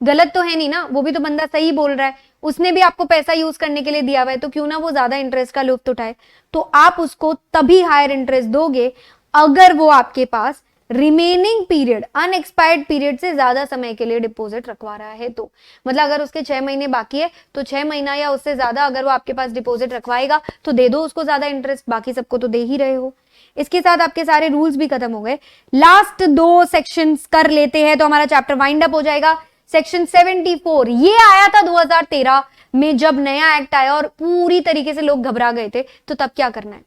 [SPEAKER 1] गलत तो है नहीं ना, वो भी तो बंदा सही बोल रहा है, उसने भी आपको पैसा यूज करने के लिए दिया हुआ है, तो क्यों ना वो ज्यादा इंटरेस्ट का लुत्फ उठाए। तो आप उसको तभी हायर इंटरेस्ट दोगे अगर वो आपके पास रिमेनिंग पीरियड, अनएक्सपायर्ड पीरियड से ज्यादा समय के लिए डिपॉजिट रखवा रहा है। तो मतलब अगर उसके 6 महीने बाकी है तो 6 महीना या उससे ज्यादा अगर वो आपके पास डिपॉजिट रखवाएगा तो दे दो उसको ज्यादा इंटरेस्ट, बाकी सबको तो दे ही रहे हो। इसके साथ आपके सारे रूल्स भी खत्म हो गए। लास्ट 2 सेक्शंस कर लेते हैं तो हमारा चैप्टर वाइंड अप हो जाएगा। सेक्शन 74 ये आया था 2013 में, जब नया एक्ट आया और पूरी तरीके से लोग घबरा गए थे, तो तब क्या करना है।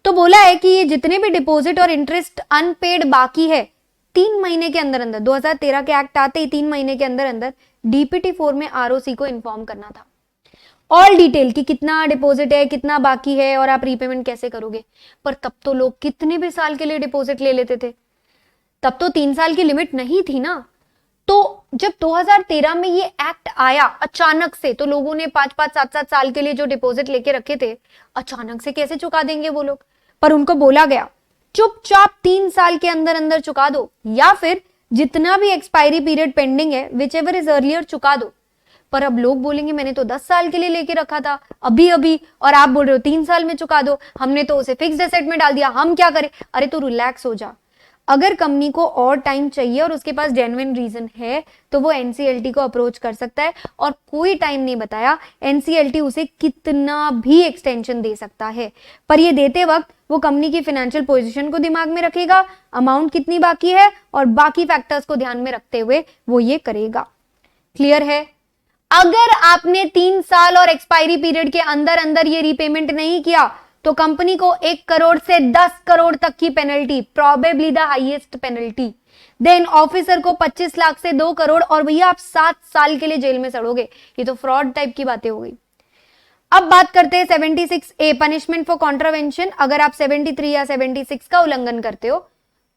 [SPEAKER 1] तो बोला है कि ये जितने भी डिपॉजिट और इंटरेस्ट अनपेड बाकी है 3 महीने के अंदर अंदर, 2013 के एक्ट आते ही 3 महीने के अंदर अंदर डीपीटी 4 में आरओसी को इन्फॉर्म करना था ऑल डिटेल कि कितना डिपॉजिट है, कितना बाकी है और आप रीपेमेंट कैसे करोगे। पर तब तो लोग कितने भी साल के लिए डिपॉजिट ले लेते थे, तब तो 3 साल की लिमिट नहीं थी ना। तो जब 2013 में ये एक्ट आया अचानक से, तो लोगों ने 5-5, 7-7 साल के लिए जो डिपॉजिट लेके रखे थे, अचानक से कैसे चुका देंगे वो लोग। पर उनको बोला गया चुपचाप 3 साल के अंदर अंदर चुका दो, या फिर जितना भी एक्सपायरी पीरियड पेंडिंग है विच एवर इज अर्लियर चुका दो। पर अब लोग बोलेंगे मैंने तो 10 साल के लिए लेके रखा था अभी अभी, और आप बोल रहे हो 3 साल में चुका दो, हमने तो उसे फिक्स्ड एसेट में डाल दिया, हम क्या करें। अरे तो रिलैक्स हो जा। अगर कंपनी को और टाइम चाहिए और उसके पास जेन्युइन रीजन है तो वो एनसीएलटी को अप्रोच कर सकता है, और कोई टाइम नहीं बताया, एनसीएलटी उसे कितना भी एक्सटेंशन दे सकता है। पर ये देते वक्त वो कंपनी की फाइनेंशियल पोजीशन को दिमाग में रखेगा, अमाउंट कितनी बाकी है और बाकी फैक्टर्स को ध्यान में रखते हुए वो ये करेगा। क्लियर है। अगर आपने 3 साल और एक्सपायरी पीरियड के अंदर अंदर ये रीपेमेंट नहीं किया तो कंपनी को 1 करोड़ से 10 करोड़ तक की penalty, probably the highest penalty. Then officer को 25 लाख से 2 करोड़, और भैया आप 7 साल के लिए जेल में सड़ोगे। ये तो फ्रॉड टाइप की बातें हो गई। अब बात करते हैं 76A पनिशमेंट फॉर कॉन्ट्रावेंशन। अगर आप 73 या 76 का उल्लंघन करते हो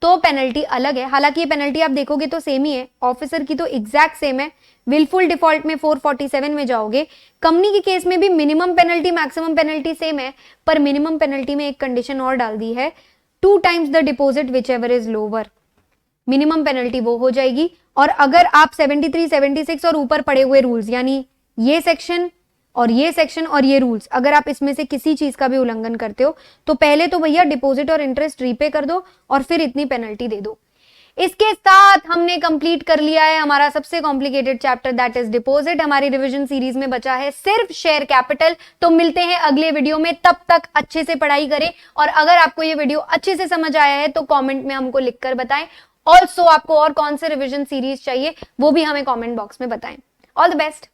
[SPEAKER 1] तो पेनल्टी अलग है। हालांकि ये पेनल्टी आप देखोगे तो सेम ही है, ऑफिसर की तो एग्जैक्ट सेम है। विलफुल डिफॉल्ट में 447 में जाओगे। कंपनी के केस में भी minimum penalty maximum penalty same है, पर मिनिमम पेनल्टी में एक कंडीशन और डाल दी है, 2 times the deposit which ever is lower. Minimum penalty वो हो जाएगी। और अगर आप 73, 76 और ऊपर पड़े हुए रूल्स, यानी ये सेक्शन और ये सेक्शन और ये रूल्स, अगर आप इसमें से किसी चीज का भी उल्लंघन करते हो तो पहले तो भैया डिपॉजिट और इंटरेस्ट रीपे कर दो और फिर इतनी पेनल्टी दे दो। इसके साथ हमने कंप्लीट कर लिया है हमारा सबसे complicated chapter, that is deposit. हमारी रिवीजन सीरीज में बचा है सिर्फ शेयर कैपिटल। तो मिलते हैं अगले वीडियो में, तब तक अच्छे से पढ़ाई करें। और अगर आपको ये वीडियो अच्छे से समझ आया है तो कमेंट में हमको लिखकर बताएं। ऑल्सो आपको और कौन से रिवीजन सीरीज चाहिए वो भी हमें कमेंट बॉक्स में बताएं। All the best.